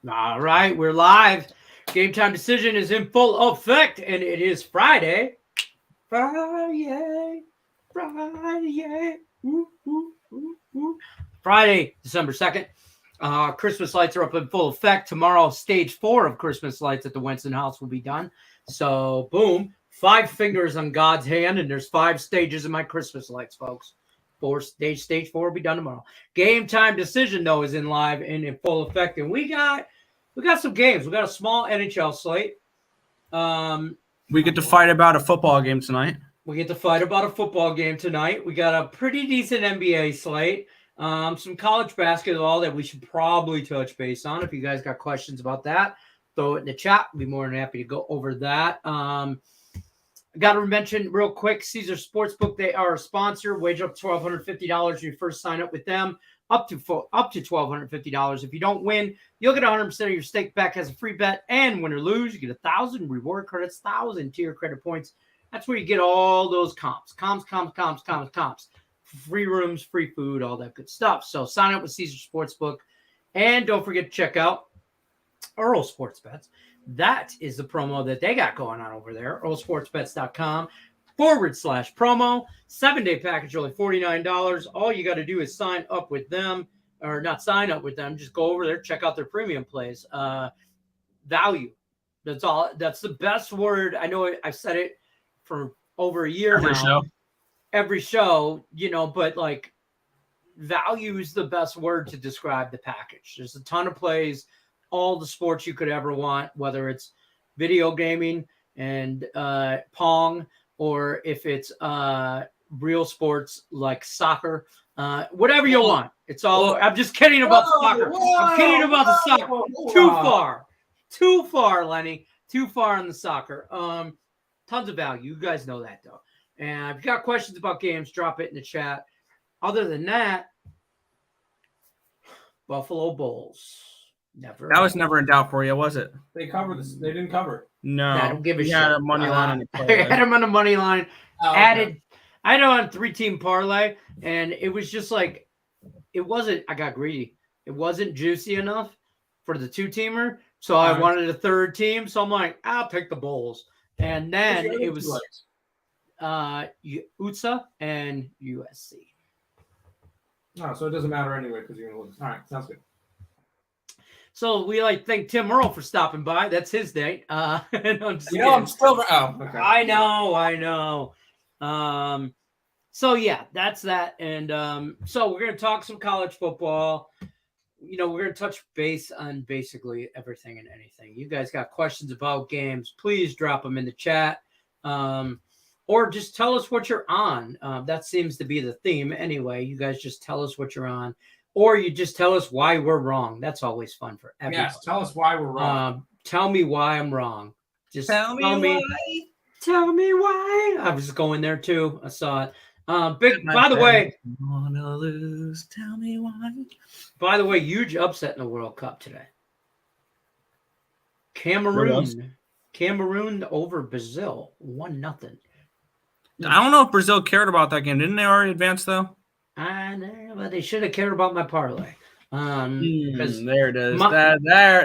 All right, we're live. Game time decision is in full effect, and it is Friday. Friday. Ooh, ooh, ooh, ooh. Friday, December 2nd. Christmas lights are up in full effect. Tomorrow, stage 4 of Christmas lights at the Winston House will be done. So, boom, 5 fingers on God's hand, and there's 5 stages of my Christmas lights, folks. Stage 4 will be done tomorrow. Game time decision, though, is in live and in full effect, and we got some games. We got a small NHL slate. We get to fight about a football game tonight. We got a pretty decent NBA slate. Some college basketball that we should probably touch base on. If you guys got questions about that, throw it in the chat. I'll be more than happy to go over that. Got to mention real quick, Caesar Sportsbook. They are a sponsor. Wager up $1,250 when you first sign up with them. Up to $1,250. If you don't win, you'll get 100% of your stake back as a free bet. And win or lose, you get 1,000 reward credits, 1,000 tier credit points. That's where you get all those comps. Free rooms, free food, all that good stuff. So sign up with Caesar Sportsbook. And don't forget to check out Earl Sports Bets. That is the promo that they got going on over there. EarlSportsBets.com/promo. 7-day package, only $49. All you got to do is sign up with them, or not sign up with them. Just go over there, check out their premium plays. Value. That's all. That's the best word. I know I've said it for over a year now. Every show, but like value is the best word to describe the package. There's a ton of plays, all the sports you could ever want, whether it's video gaming and Pong, or if it's real sports like soccer, whatever you want. It's all. I'm just kidding about the soccer. I'm kidding about the soccer. Too far, Lenny. Too far on the soccer. Tons of value. You guys know that though. And if you got questions about games, drop it in the chat. Other than that, Buffalo Bulls. That was never in doubt for you, was it? They covered this. They didn't cover. No, I don't give a shit. Had a money line on the I had him on the money line. Okay. I had it on 3-team parlay, and it was just like, it wasn't. I got greedy. It wasn't juicy enough for the 2-teamer, so I wanted a third team. So I'm like, I'll pick the Bulls, and then it was UTSA and USC. Oh, so it doesn't matter anyway because you're gonna lose. All right, sounds good. So we thank Tim Earl for stopping by. That's his day. I'm still. Oh, okay. I know. So yeah, that's that. And so we're gonna talk some college football. We're gonna touch base on basically everything and anything. You guys got questions about games? Please drop them in the chat. Or just tell us what you're on. That seems to be the theme anyway. You guys just tell us what you're on. Or you just tell us why we're wrong. That's always fun for everyone. Yes, tell us why we're wrong. Tell me why I'm wrong. Just tell me why. Tell me why. I was going there too. I saw it. By the way, wanna lose. Tell me why. By the way, huge upset in the World Cup today. Cameroon over Brazil, 1-0. I don't know if Brazil cared about that game. Didn't they already advance though? I know, but they should have cared about my parlay. There it is.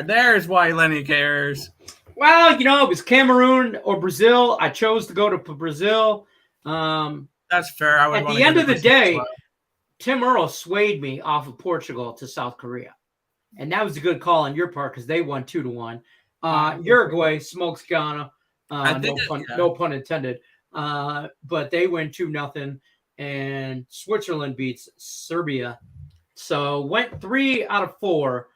There's why Lenny cares. Well, it was Cameroon or Brazil. I chose to go to Brazil. That's fair. At the end of the day, Tim Earl swayed me off of Portugal to South Korea. And that was a good call on your part because they won 2-1. Uruguay smokes Ghana. No pun intended. But they win 2-0. And Switzerland beats Serbia. So went 3 out of 4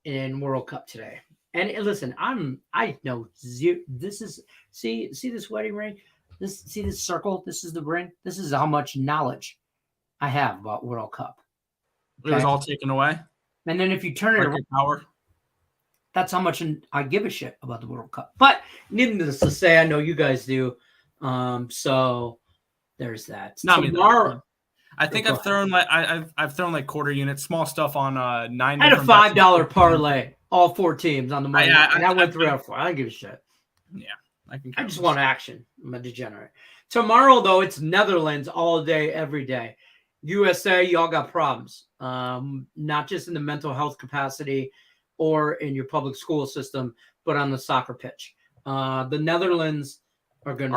in World Cup today. And listen, I know this is see this wedding ring? See this circle? This is the ring. This is how much knowledge I have about World Cup. Okay? It was all taken away. And then if you turn it around, that's how much I give a shit about the World Cup. But needless to say, I know you guys do. So there's that. Not tomorrow. I think I've thrown like quarter units, small stuff on 9. I had a $5 parlay, all 4 teams on the money. And I went 3 out of 4. I don't give a shit. Yeah, I just want action. I'm a degenerate. Tomorrow though, it's Netherlands all day, every day. USA, y'all got problems. Not just in the mental health capacity, or in your public school system, but on the soccer pitch. The Netherlands are going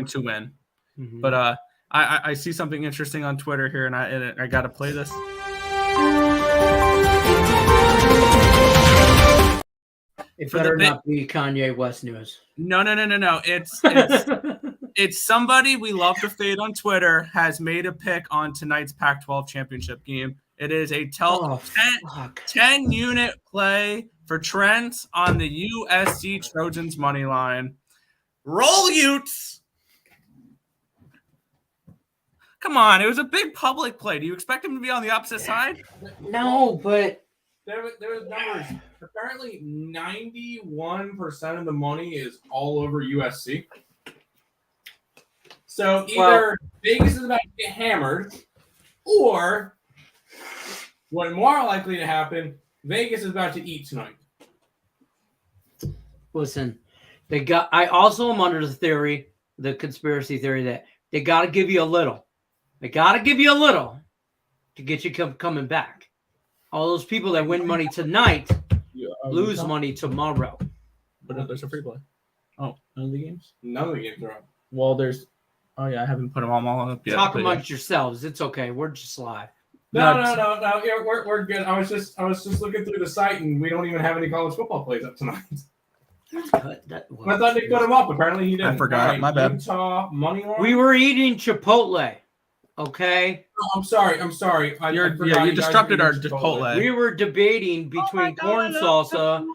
to win. Mm-hmm. But I see something interesting on Twitter here, and I got to play this. It better not be Kanye West news. No. It's somebody we love to fade on Twitter has made a pick on tonight's Pac-12 championship game. It is a 10-unit play for Trent on the USC Trojans money line. Roll Utes! Come on, it was a big public play. Do you expect him to be on the opposite side? No, but there was numbers. Apparently, 91% of the money is all over USC. So either Vegas is about to get hammered, or what more likely to happen, Vegas is about to eat tonight. Listen, I also am under the conspiracy theory that they got to give you a little. They got to give you a little to get you coming back. All those people that win money tonight lose money tomorrow. But there's a free play. Oh, none of the games? None of the games are up. Well, there's... Oh, yeah, I haven't put them all up yet. Talk amongst yourselves. It's okay. We're just live. No. Yeah, we're good. I was just looking through the site, and we don't even have any college football plays up tonight. I thought they put them up. Apparently, he didn't. I forgot. Right, my bad. Utah money line. We were eating Chipotle. Okay. Oh, I'm sorry. You disrupted our Chipotle. We were debating between corn salsa,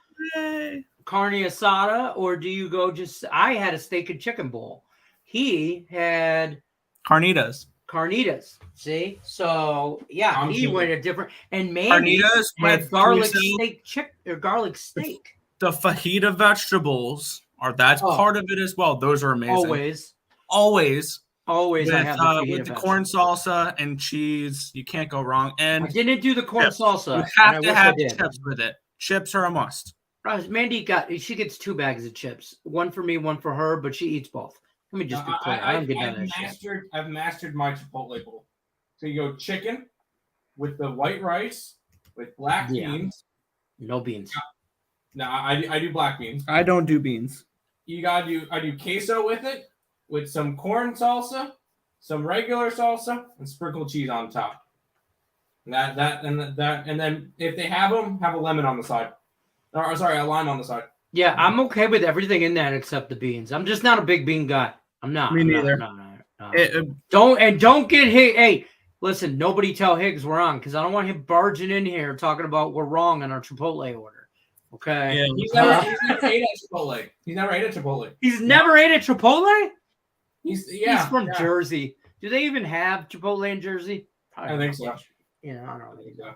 carne asada, or do you go just? I had a steak and chicken bowl. He had carnitas. See, so yeah, he went a different. And Mandy carnitas had garlic steak. The fajita vegetables that's part of it as well. Those are amazing. Always. With, I have with the corn salsa and cheese, you can't go wrong. And I didn't do the corn salsa. You have to have chips with it. Chips are a must. Mandy she gets 2 bags of chips, one for me, one for her, but she eats both. Let me just be clear. I've mastered my Chipotle bowl. So you go chicken with the white rice with black beans. No beans. No, I do black beans. I don't do beans. I do queso with it, with some corn salsa, some regular salsa, and sprinkled cheese on top. And and then if they have them, have a lemon on the side. Or sorry, a lime on the side. Yeah, I'm okay with everything in that except the beans. I'm just not a big bean guy. I'm not. Me neither. Don't get Higgs. Hey, listen, nobody tell Higgs we're on because I don't want him barging in here talking about we're wrong on our Chipotle order. Okay. Yeah, he's never ate at Chipotle. He's never ate at Chipotle. He's never ate at Chipotle? He's from Jersey. Do they even have Chipotle in Jersey? I think so. I don't think so.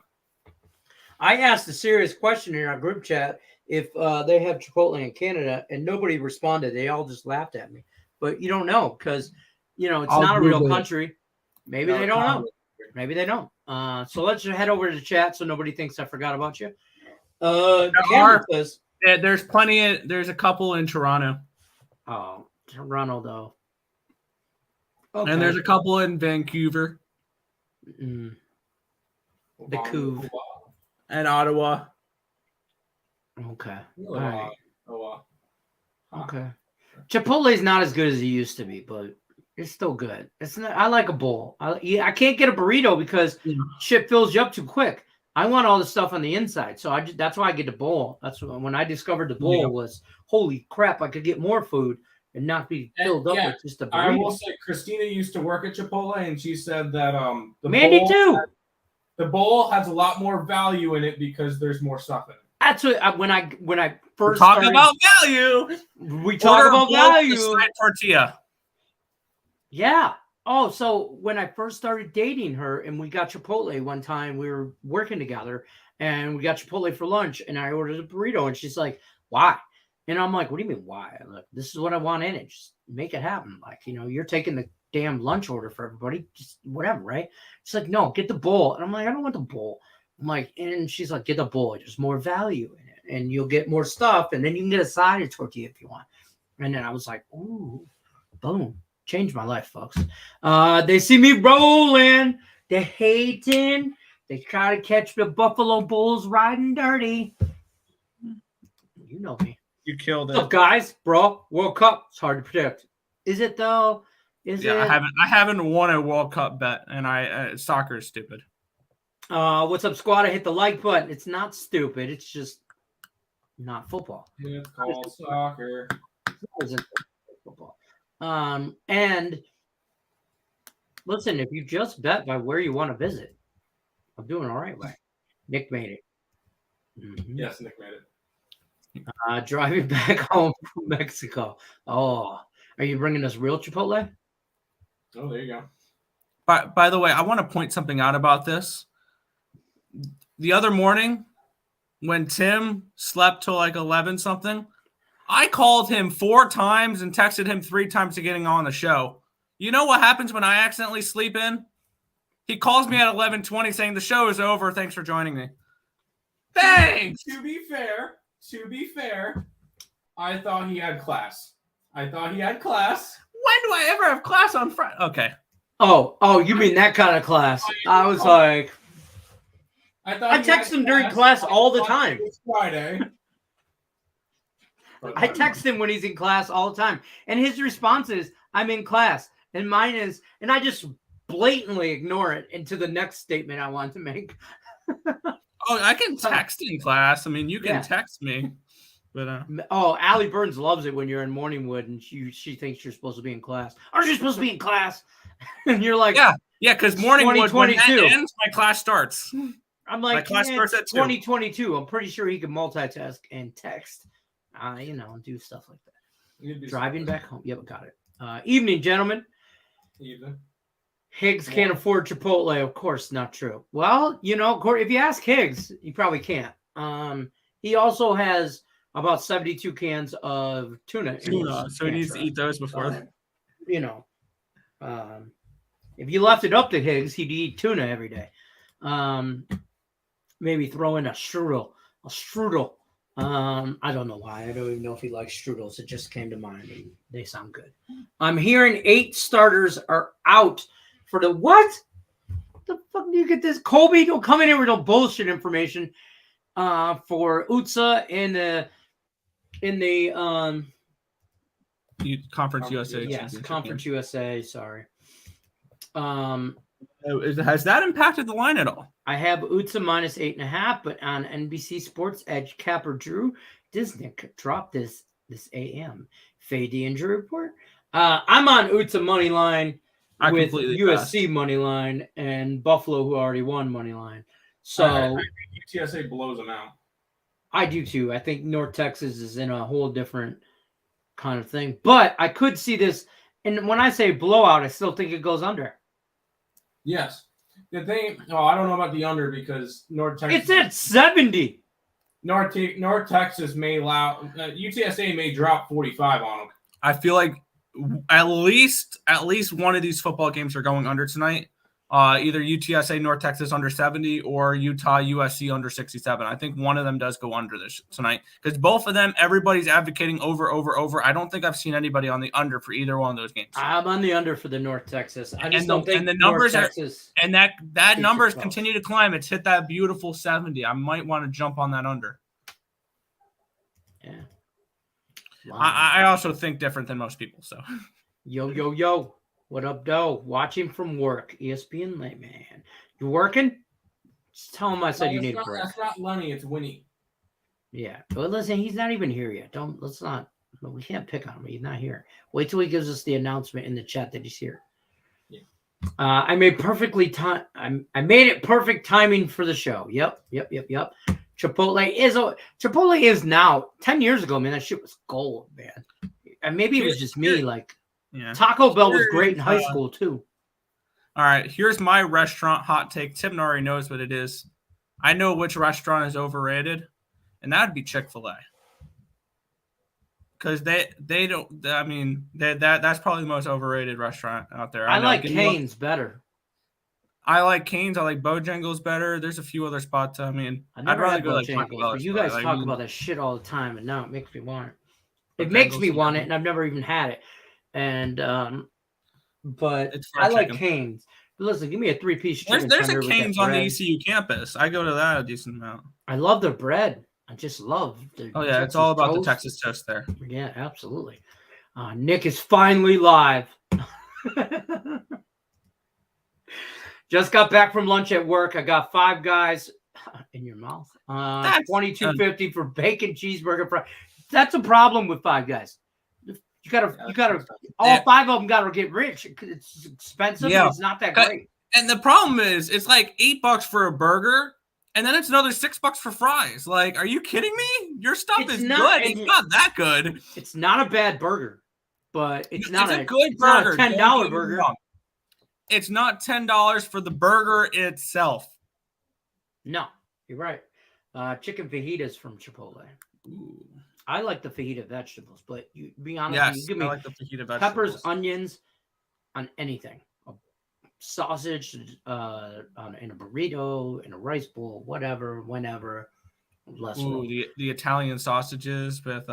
I asked a serious question in our group chat if they have Chipotle in Canada, and nobody responded. They all just laughed at me. But you don't know because, it's not a real country. Maybe they don't know. Maybe they don't. So let's just head over to chat so nobody thinks I forgot about you. There's plenty. There's a couple in Toronto. Oh, Toronto, though. Okay. And there's a couple in Vancouver. The Couve. And Ottawa. Okay. All right. Okay. Chipotle's not as good as it used to be, but it's still good. It's not. I like a bowl. I can't get a burrito because shit fills you up too quick. I want all the stuff on the inside, so that's why I get the bowl. That's when I discovered the bowl was holy crap. I could get more food and not be filled up with just a burrito. I will say, Christina used to work at Chipotle, and she said that Mandy too. The bowl has a lot more value in it because there's more stuff in it. That's what when I first talk about value. We talk about value. Tortilla. Yeah. Oh, so when I first started dating her and we got Chipotle one time, we were working together and we got Chipotle for lunch and I ordered a burrito and she's like, why? And I'm like, what do you mean why? Look, this is what I want in it. Just make it happen. Like, you're taking the damn lunch order for everybody. Just whatever, right? She's like, no, get the bowl. And I'm like, I don't want the bowl. I'm like, and she's like, get the bowl. There's more value in it and you'll get more stuff. And then you can get a side of tortilla if you want. And then I was like, ooh, boom. Changed my life, folks. They see me rolling. They're hating. They try to catch the Buffalo Bulls riding dirty. You know me. You killed it. Look, guys, bro, World Cup, it's hard to predict. Is it though? Is it? I haven't won a World Cup bet, and soccer is stupid. What's up, squad? I hit the like button. It's not stupid. It's just not football. It's called soccer. It's football. And listen, if you just bet by where you want to visit, I'm doing all right. Nick made it. Mm-hmm. Yes, Nick made it. Driving back home from Mexico. Oh, are you bringing us real Chipotle? Oh, there you go. By the way, I want to point something out about this. The other morning, when Tim slept till like 11 something, I called him 4 times and texted him 3 times to getting on the show. You know what happens when I accidentally sleep in? He calls me at 11:20 saying the show is over. Thanks for joining me. Thanks. To be fair, I thought he had class. When do I ever have class on Friday? Okay. Oh, you mean that kind of class? I was like, I text him during class all the time. It's Friday. I text him when he's in class all the time, and his response is, "I'm in class," and mine is, and I just blatantly ignore it into the next statement I want to make. Oh, I can text in class. I mean, you can text me. But Allie Burns loves it when you're in Morningwood and she thinks you're supposed to be in class. Aren't you supposed to be in class? And you're like, yeah, because Morningwood, when that ends, my class starts. I'm like, my class starts at 2022. I'm pretty sure he can multitask and text, do stuff like that. Driving back home. Yep, got it. Evening, gentlemen. Evening. Higgs can't afford Chipotle. Of course, not true. Well, if you ask Higgs, he probably can't. He also has about 72 cans of tuna. So he needs to eat those before. If you left it up to Higgs, he'd eat tuna every day. Maybe throw in a strudel. I don't know why. I don't even know if he likes strudels. It just came to mind. They sound good. I'm hearing 8 starters are out for the what? The fuck do you get this? Colby, don't come in here with no bullshit information. For UTSA in the Conference USA. Yes, Conference USA. Sorry. Has that impacted the line at all? I have UTSA minus 8.5, but on NBC Sports Edge, Capper Drew Disnick dropped this AM. Fade injury report. I'm on UTSA money line with USC money line and Buffalo, who already won money line. So I think UTSA blows them out. I do too. I think North Texas is in a whole different kind of thing. But I could see this, and when I say blowout, I still think it goes under. Yes. The thing, I don't know about the under because North Texas. It's at 70. North Texas may allow UTSA may drop 45 on them. I feel like at least one of these football games are going under tonight. Either UTSA North Texas under 70 or Utah USC under 67. I think one of them does go under this tonight because both of them, everybody's advocating over. I don't think I've seen anybody on the under for either one of those games. I'm on the under for the North Texas. I just don't think the numbers that numbers continue to climb. It's hit that beautiful 70. I might want to jump on that under. Yeah. Wow. I also think different than most people. So, yo. What up, Doe? Watching from work. ESPN late, man. You working? Just tell him I said you need a break. That's not Lenny, it's Winnie. Yeah. But listen, he's not even here yet. We can't pick on him. He's not here. Wait till he gives us the announcement in the chat that he's here. Yeah. I made it perfect timing for the show. Yep. Chipotle is now 10 years ago, man. That shit was gold, man. And maybe it was just me, yeah. Taco Bell was great in high school, too. All right, here's my restaurant hot take. Tim already knows what it is. I know which restaurant is overrated, and that would be Chick-fil-A. Because they don't, I mean, that's probably the most overrated restaurant out there. I like Cane's better. I like Cane's. I like Bojangles better. There's a few other spots. I mean, I'd rather go like Taco Bell. You guys talk about that shit all the time, and now it makes me want it. It makes me want it, and I've never even had it. And but I like Cane's. But listen, give me a 3-piece chicken. There's a Cane's on the ECU campus. I go to that a decent amount. I love their bread. I just love the Oh yeah, it's all about the Texas toast there. Yeah, absolutely. Nick is finally live. Just got back from lunch at work. I got Five Guys in your mouth. $22.50 for bacon cheeseburger fry. That's a problem with Five Guys. You gotta. All five of them gotta get rich. It's expensive. Yeah. And it's not that great. And the problem is, it's like $8 for a burger, and then it's another $6 for fries. Like, are you kidding me? Your stuff is good. It's not that good. It's not a bad burger, but it's not a good burger. Not a $10 burger. It's not $10 for the burger itself. No, you're right. Chicken fajitas from Chipotle. Ooh. I like the fajita vegetables, but you be honest, yes, you give me I like the fajita vegetables. Peppers, onions, on anything. A sausage in a burrito, in a rice bowl, whatever, whenever. Less the Italian sausages with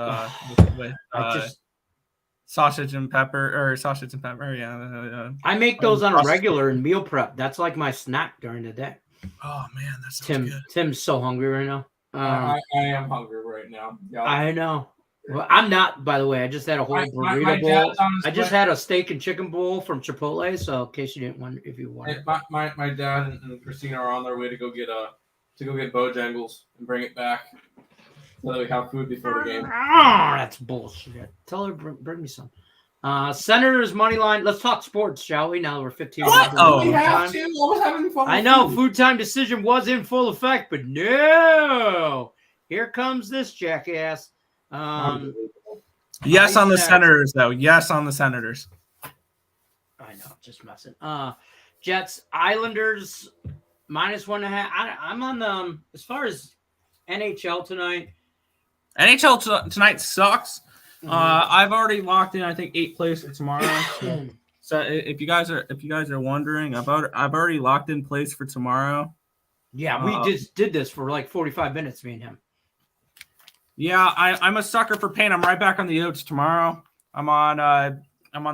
sausage and pepper. Yeah. I make those on a regular in meal prep. That's like my snack during the day. Oh man, that's good. Tim's so hungry right now. I am hungry right now. Yep. I know. Well, I'm not, by the way. I just had a whole burrito bowl. I just had a steak and chicken bowl from Chipotle. So in case you didn't want, if you wanted, my dad and Christina are on their way to go get Bojangles and bring it back so that we have food before the game. Oh, that's bullshit. Tell her bring me some. Senators money line. Let's talk sports, shall we? Now we're 15 minutes. We have to. I was having fun. I know food time decision was in full effect, but no. Here comes this jackass. Yes on the Senators, though. Yes on the Senators. I know, just messing. Jets, Islanders, -1.5. I'm on the as far as NHL tonight. NHL tonight sucks. I've already locked in, I think, 8 plays for tomorrow. So if you guys are wondering, I've already locked in plays for tomorrow. Yeah, we just did this for like 45 minutes, me and him. Yeah, I'm a sucker for pain. I'm right back on the Oats tomorrow. I'm on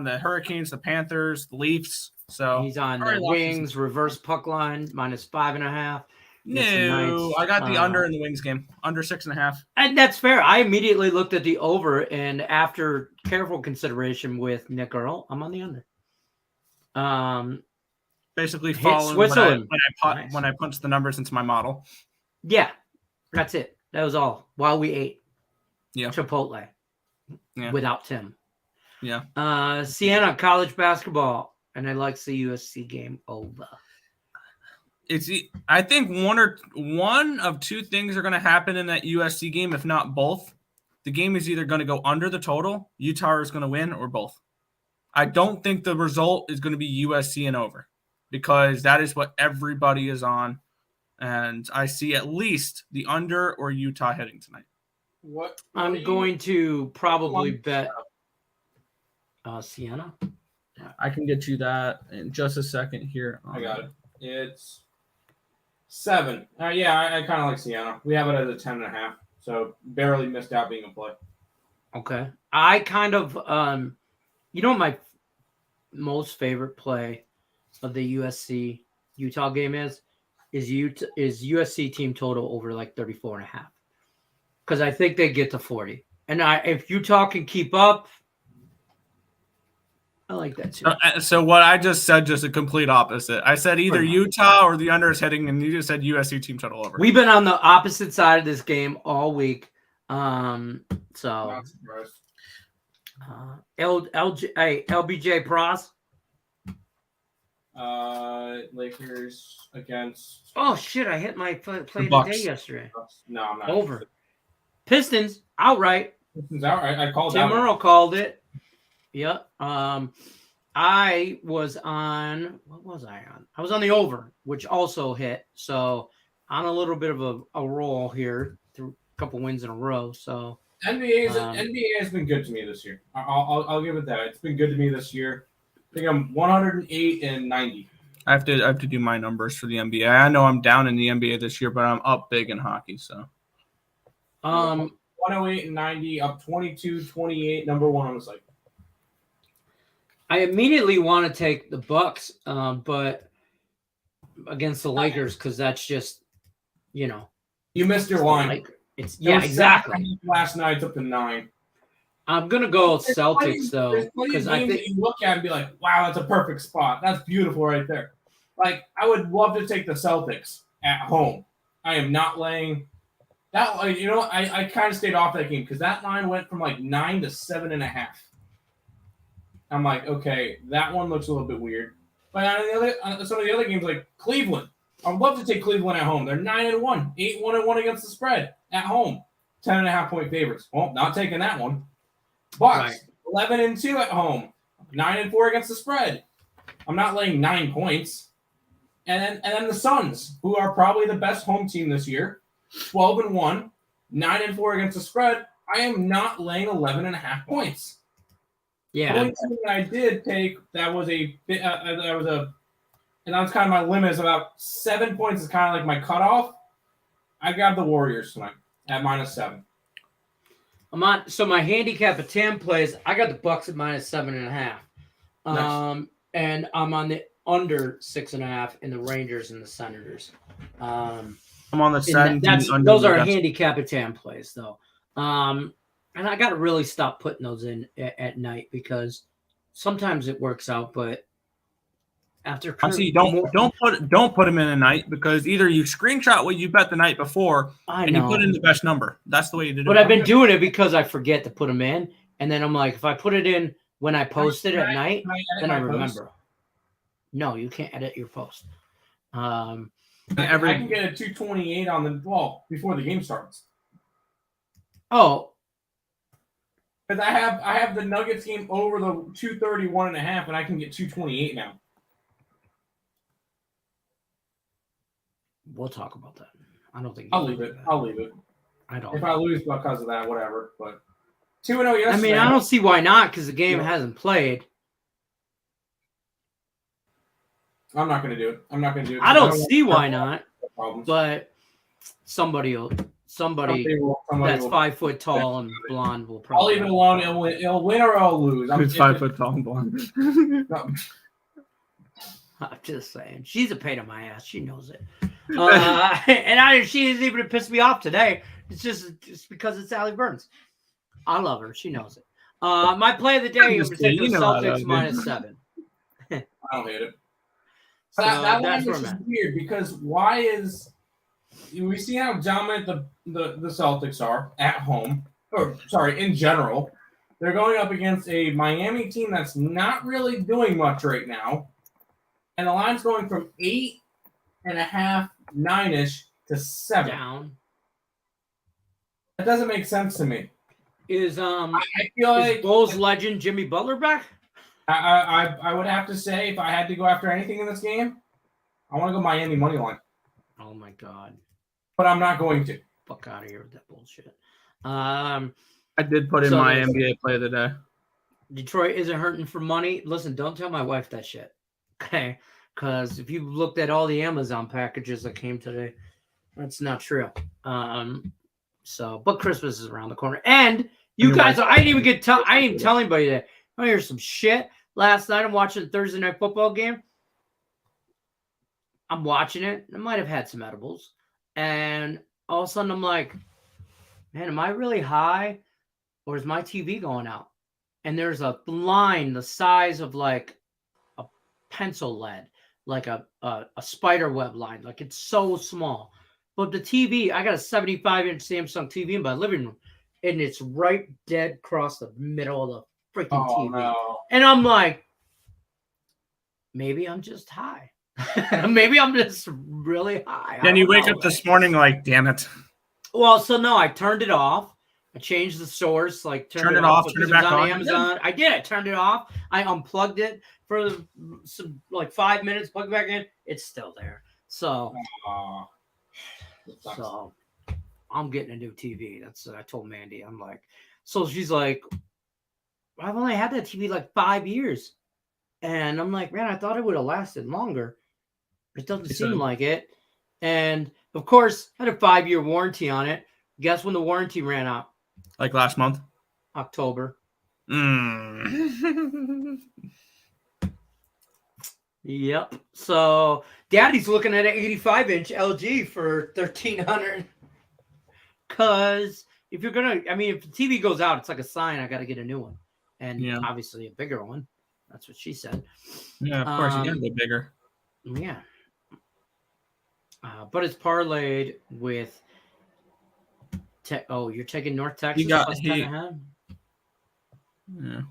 the Hurricanes, the Panthers, the Leafs. So he's on the Wings, reverse puck line, -5.5. No, I got the under in the Wings game, under 6.5. And that's fair. I immediately looked at the over, and after careful consideration with Nick Earl, I'm on the under. Basically following when I punched the numbers into my model. Yeah, that's it. That was all. While we ate Chipotle without Tim. Yeah. Sienna, college basketball, and I like the USC game over. I think one of two things are going to happen in that USC game, if not both. The game is either going to go under the total, Utah is going to win, or both. I don't think the result is going to be USC and over because that is what everybody is on. And I see at least the under or Utah hitting tonight. I'm going to probably bet Sienna. I can get you that in just a second here. I got it. It's 7. Yeah, I kind of like Sienna. We have it at a 10.5, so barely missed out being a play. Okay. I kind of, my most favorite play of the USC Utah game is USC team total over like 34.5. Because I think they get to 40. And if Utah can keep up, I like that too. So what I just said, just a complete opposite. I said either Utah or the under is hitting, and you just said USC team total over. We've been on the opposite side of this game all week. So Not surprised. LBJ Pros. Lakers against. Oh shit! I hit my play of the day yesterday. No, I'm not. Over. Pistons outright. Pistons outright. I called Tim Earl called it. Yep. I was on. What was I on? I was on the over, which also hit. So on a little bit of a roll here through a couple wins in a row. So NBA has been good to me this year. I'll give it that. It's been good to me this year. I think I'm 108 and 90. I have to do my numbers for the NBA. I know I'm down in the NBA this year, but I'm up big in hockey. So 108 and 90, up 22-28, number 1 on the site. I immediately want to take the Bucks, but against the Lakers because that's just, You missed your line. exactly. Last night it's up to 9. I'm gonna go Celtics though, because I think you look at it and be like, wow, that's a perfect spot. That's beautiful right there. Like, I would love to take the Celtics at home. I am not laying that. I kind of stayed off that game because that line went from like 9 to 7.5. I'm like, okay, that one looks a little bit weird. But on some of the other games, like Cleveland, I'd love to take Cleveland at home. They're 9-1, 8-1 against the spread at home, 10.5-point favorites. Well, not taking that one. Bucks, 11-2 at home, 9-4 against the spread. I'm not laying 9 points. And then the Suns, who are probably the best home team this year, 12-1, 9-4 against the spread. I am not laying 11.5 points. Yeah. The only thing that I did take and that's kind of my limit, is about 7 points is kind of like my cutoff. I got the Warriors tonight at -7. So my handicap at 10 plays. I got the Bucks at -7.5. Nice. And I'm on the under 6.5 in the Rangers and the Senators. I'm on the side. Those are handicap at 10 plays though. And I got to really stop putting those in at night because sometimes it works out, but after don't put them in at night because either you screenshot what you bet the night before and you put in the best number. That's the way you do it. But I've been doing it because I forget to put them in, and then I'm like, if I put it in when I post it at night, then I remember. No, you can't edit your post. I can get a 228 on the wall before the game starts. Oh. Because I have the Nuggets game over the 231.5, and I can get 228 now. We'll talk about that. I don't think I'll leave it. I don't. If I lose because of that, whatever. But 2-0 yesterday. I mean, I don't see why not because the game hasn't played. I'm not going to do it. I don't see why not. But somebody that's 5 foot tall and blonde will probably. I'll leave it alone. It'll win or I'll lose. Who's 5 foot tall and blonde? I'm just saying. She's a pain in my ass. She knows it. She isn't even pissed me off today. It's just because it's Allie Burns. I love her. She knows it. My play of the day is Celtics -7. I don't hate it. So that line is weird because we see how dominant the Celtics are at home, in general. They're going up against a Miami team that's not really doing much right now. And the line's going from 8.5, 9-ish to 7. Down. That doesn't make sense to me. I feel like Bulls legend Jimmy Butler back? I would have to say if I had to go after anything in this game, I want to go Miami money line. Oh my God. But I'm not going to. Fuck out of here with that bullshit. I did put in my NBA play of the day. Detroit isn't hurting for money. Listen, don't tell my wife that shit. Okay? Because if you looked at all the Amazon packages that came today, that's not true. But Christmas is around the corner. And you guys, I didn't even tell anybody that. I hear some shit. Last night I'm watching the Thursday night football game. I'm watching it. I might have had some edibles. And all of a sudden I'm like, man, am I really high? Or is my TV going out? And there's a line the size of like a pencil lead, like a spider web line. Like it's so small. But the TV, I got a 75-inch Samsung TV in my living room. And it's right dead across the middle of the freaking TV. No. And I'm like, maybe I'm just high. Maybe I'm just really high. Then you wake up this morning like, damn it. Well, so no, I turned it off. I changed the source, like turned it off, turn it back on Amazon. I did. I turned it off. I unplugged it for some 5 minutes, plugged it back in. It's still there. So I'm getting a new TV. That's what I told Mandy. I'm like, so she's like, I've only had that TV like 5 years. And I'm like, man, I thought it would have lasted longer. It doesn't seem like it. And of course, I had a 5-year warranty on it. Guess when the warranty ran out? Like last month? October. Yep. So Daddy's looking at an 85-inch LG for $1,300. Because if you're gonna, I mean, if the TV goes out, it's like a sign. I got to get a new one, and Yeah. obviously a bigger one. That's what she said. Yeah, of course you gotta go bigger. Yeah. But it's parlayed with. You're taking North Texas plus 10.5. Yeah.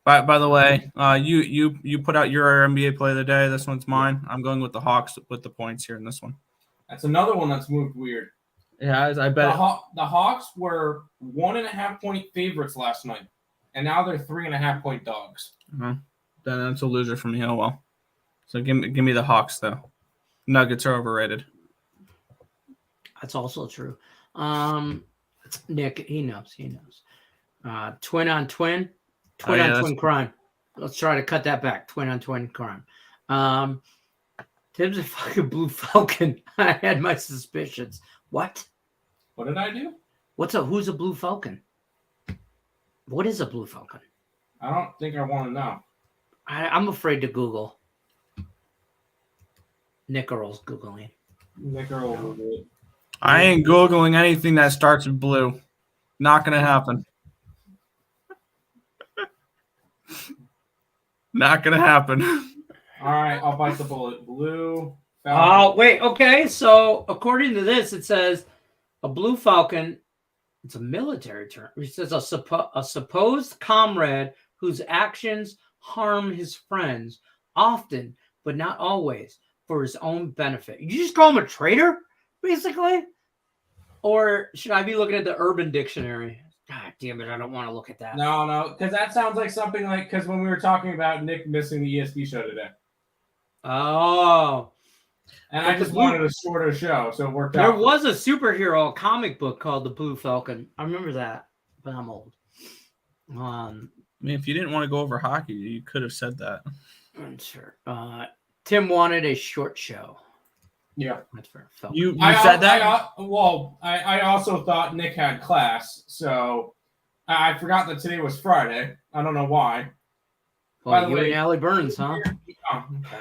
By the way, you put out your NBA play of the day. This one's mine. I'm going with the Hawks with the points here in this one. That's another one that's moved weird. Yeah, I bet. The Hawks were 1.5 point favorites last night, and now they're 3.5 point dogs. Then that's a loser for me. Oh well. So give me the Hawks though. Nuggets are overrated. That's also true. Nick, he knows. Twin on twin crime. Let's try to cut that back. Twin on twin crime. Tim's a fucking Blue Falcon. I had my suspicions. What? What did I do? Who's a Blue Falcon? What is a Blue Falcon? I don't think I want to know. I'm afraid to Google. Nick Earl's Googling. Nick Earl will do it. I ain't Googling anything that starts with blue. Not gonna happen. Not gonna happen. All right, I'll bite the bullet. Blue Oh, Falcon. wait. Okay. So according to this, it says a Blue Falcon. It's a military term. It says a supposed comrade whose actions harm his friends, often, but not always, for his own benefit. You just call him a traitor, basically? Or should I be looking at the Urban Dictionary? God damn it, I don't want to look at that. No, because that sounds like something like, because when we were talking about Nick missing the ESP show today. Oh. And I just wanted a shorter show, so it worked out. There was a superhero comic book called The Blue Falcon. I remember that, but I'm old. I mean, if you didn't want to go over hockey, you could have said that. I'm sure. Tim wanted a short show. Yeah. That's fair. You said that? I also thought Nick had class, so I forgot that today was Friday. I don't know why. Well, you and Allie Burns, huh? Oh, okay.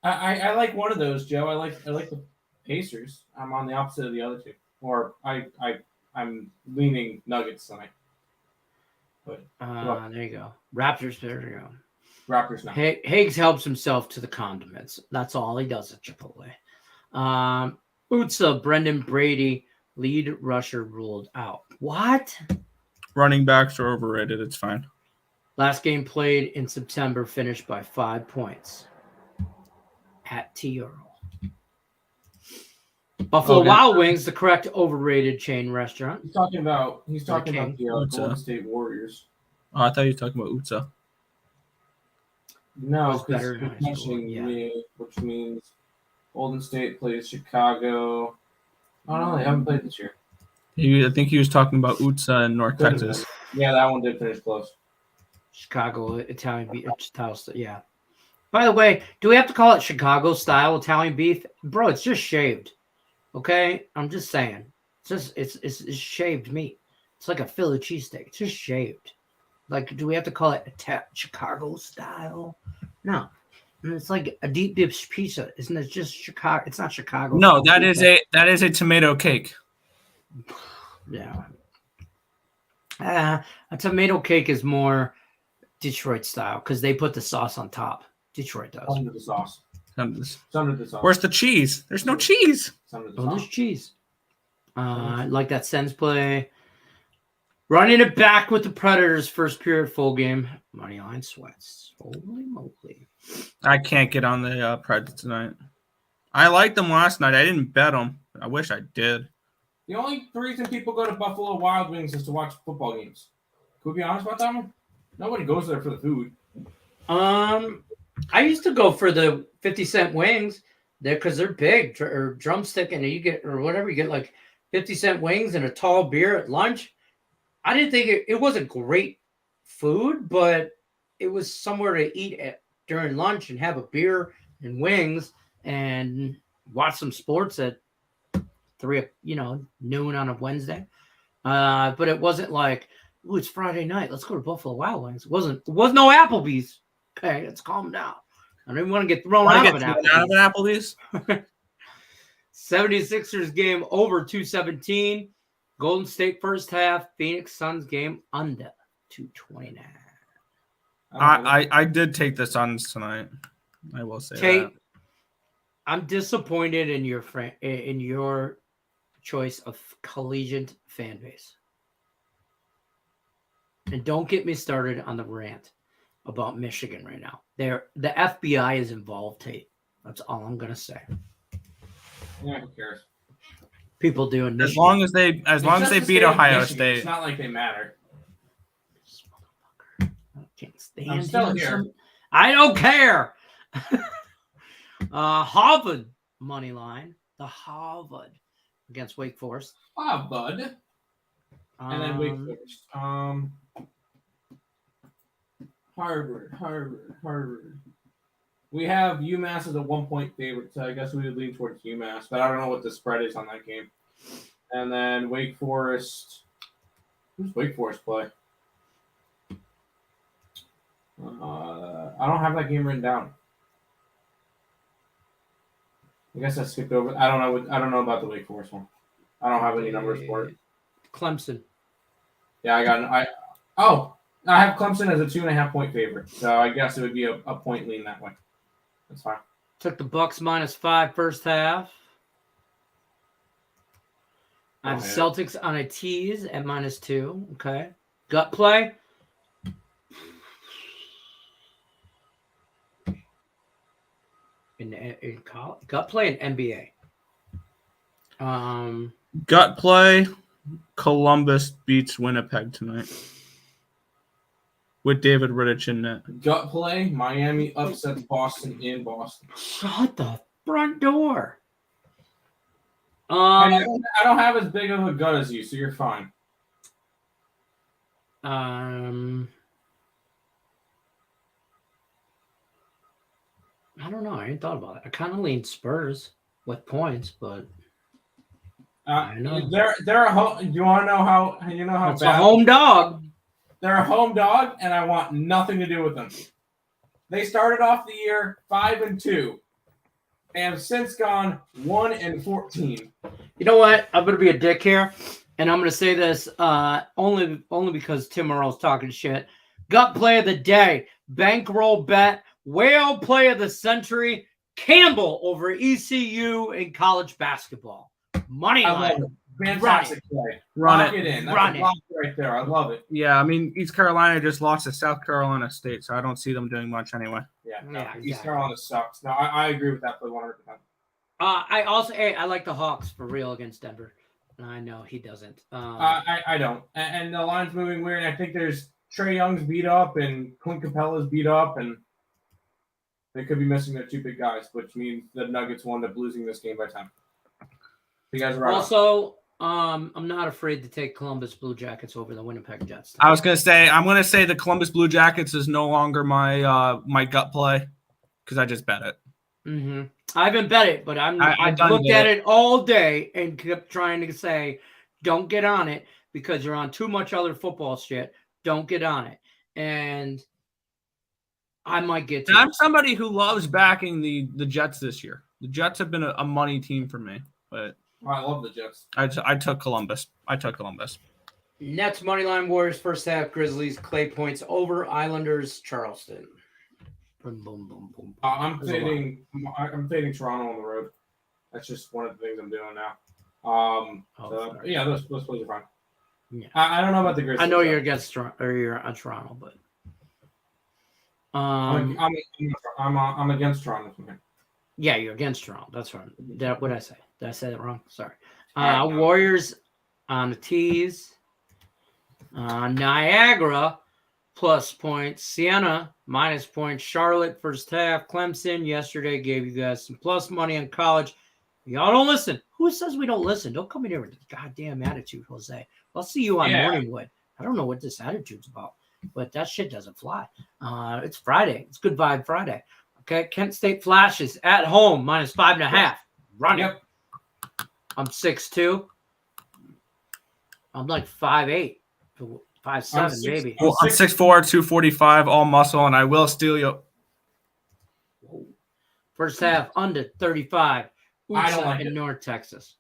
I like one of those, Joe. I like the Pacers. I'm on the opposite of the other two. Or I'm leaning Nuggets tonight. But there you go. Raptors, there you go. Raptors now. Higgs helps himself to the condiments. That's all he does at Chipotle. Utsa, Brendan Brady, lead rusher ruled out. What? Running backs are overrated. It's fine. Last game played in September, finished by 5 points at T. Earl. Buffalo Wild Wings, the correct overrated chain restaurant. He's talking about the Golden State Warriors. Oh, I thought you were talking about Utsa. No, because you're mentioning me, which means Golden State plays Chicago. Oh no, they haven't played this year. I think he was talking about Utsa in North Texas. Yeah, that one did finish close. Chicago Italian beef style. Yeah. By the way, do we have to call it Chicago style Italian beef, bro? It's just shaved. Okay, I'm just saying. It's shaved meat. It's like a Philly cheesesteak. It's just shaved. Like, do we have to call it Chicago style? No. It's like a deep dish pizza, isn't it? Just Chicago. It's not Chicago. No, that is a tomato cake. Yeah. A tomato cake is more Detroit style because they put the sauce on top. Detroit does. Under the sauce. Under the sauce. Where's the cheese? There's no cheese. There's cheese. I like that Sens play. Running it back with the Predators, first period full game. Money line sweats. Holy moly. I can't get on the Predators tonight. I liked them last night. I didn't bet them. I wish I did. The only reason people go to Buffalo Wild Wings is to watch football games. Could we be honest about that one? Nobody goes there for the food. I used to go for the 50-cent wings there because they're big, or drumstick, and you get, or whatever, you get like 50-cent wings and a tall beer at lunch. I didn't think it wasn't great food, but it was somewhere to eat at during lunch and have a beer and wings and watch some sports at 3, noon on a Wednesday. But it wasn't like, ooh, it's Friday night. Let's go to Buffalo Wild Wings. It was no Applebee's. Okay, let's calm down. I don't even want to get thrown out of an Applebee's. 76ers game over 217. Golden State first half, Phoenix Suns game under 229. I did take the Suns tonight. I will say that. I'm disappointed in your choice of collegiate fan base. And don't get me started on the rant about Michigan right now. The FBI is involved, Tate. That's all I'm gonna say. Yeah, who cares? People doing As long as they beat Ohio State. It's not like they matter. I can't stand I'm still here. I don't care. Harvard money line. The Harvard against Wake Forest. Ah, bud. And then Wake Forest. Harvard. We have UMass as a 1-point favorite, so I guess we would lean towards UMass, but I don't know what the spread is on that game. And then Wake Forest. Who's Wake Forest play? I don't have that game written down. I guess I skipped over. I don't know about the Wake Forest one. I don't have any numbers for it. Clemson. Yeah, I have Clemson as a 2.5-point favorite, so I guess it would be a point lean that way. That's fine. Took the Bucks -5 first half. I have Celtics on a tease at -2. Okay. Gut play. In college, gut play in NBA. Gut play. Columbus beats Winnipeg tonight with David Rittich in net. Gut play. Miami upsets Boston in Boston. Shut the front door. I don't have as big of a gut as you, so you're fine. I don't know. I ain't thought about it. I kind of lean Spurs with points, but I know they're a home. You want to know how? You know how it's a home dog. They're a home dog, and I want nothing to do with them. They started off the year 5-2, and have since gone 1-14. You know what? I'm gonna be a dick here, and I'm gonna say this only because Tim Morrow's talking shit. Gut play of the day, bankroll bet. Whale play of the century, Campbell over ECU in college basketball. Money line. Fantastic play. Run it in. That's Run a block right there. I love it. Yeah, I mean, East Carolina just lost to South Carolina State, so I don't see them doing much anyway. Yeah, exactly. East Carolina sucks. No, I agree with that play 100%. I like the Hawks for real against Denver. I know he doesn't. I don't. And the line's moving weird. I think there's Trae Young's beat up and Clint Capella's beat up, and they could be missing their two big guys, which means the Nuggets wound up losing this game by 10. You guys are right. Also, I'm not afraid to take Columbus Blue Jackets over the Winnipeg Jets. I was gonna say the Columbus Blue Jackets is no longer my gut play because I just bet it. Mm-hmm. I haven't bet it, but I've looked at it all day and kept trying to say, don't get on it because you're on too much other football shit. Don't get on it. And I might get to I'm somebody who loves backing the Jets this year. The Jets have been a money team for me, but I love the Jets. I took Columbus. Nets moneyline Warriors first half. Grizzlies Clay points over Islanders Charleston. Boom, boom, boom, boom. I'm fading Toronto on the road. That's just one of the things I'm doing now. Yeah, those plays are fine. Yeah. I don't know about the Grizzlies. I know you're against you're on Toronto, but I'm against Toronto. yeah, you're against Toronto. That's right. What did I say? Did I say that wrong? Sorry. Warriors on the tees. Niagara plus points. Siena minus points. Charlotte first half. Clemson yesterday gave you guys some plus money on college. Y'all don't listen. Who says we don't listen? Don't come in here with this goddamn attitude, Jose. I'll see you on Morningwood. I don't know what this attitude's about, but that shit doesn't fly. It's Friday. It's Good Vibe Friday. Okay. Kent State Flashes at home minus 5.5. Run it. Yep. I'm 6'2". I'm like 5'8", 5'7", maybe. Well, I'm 6'4", 245, all muscle, and I will steal you. First half under 35. I don't like in it. North Texas.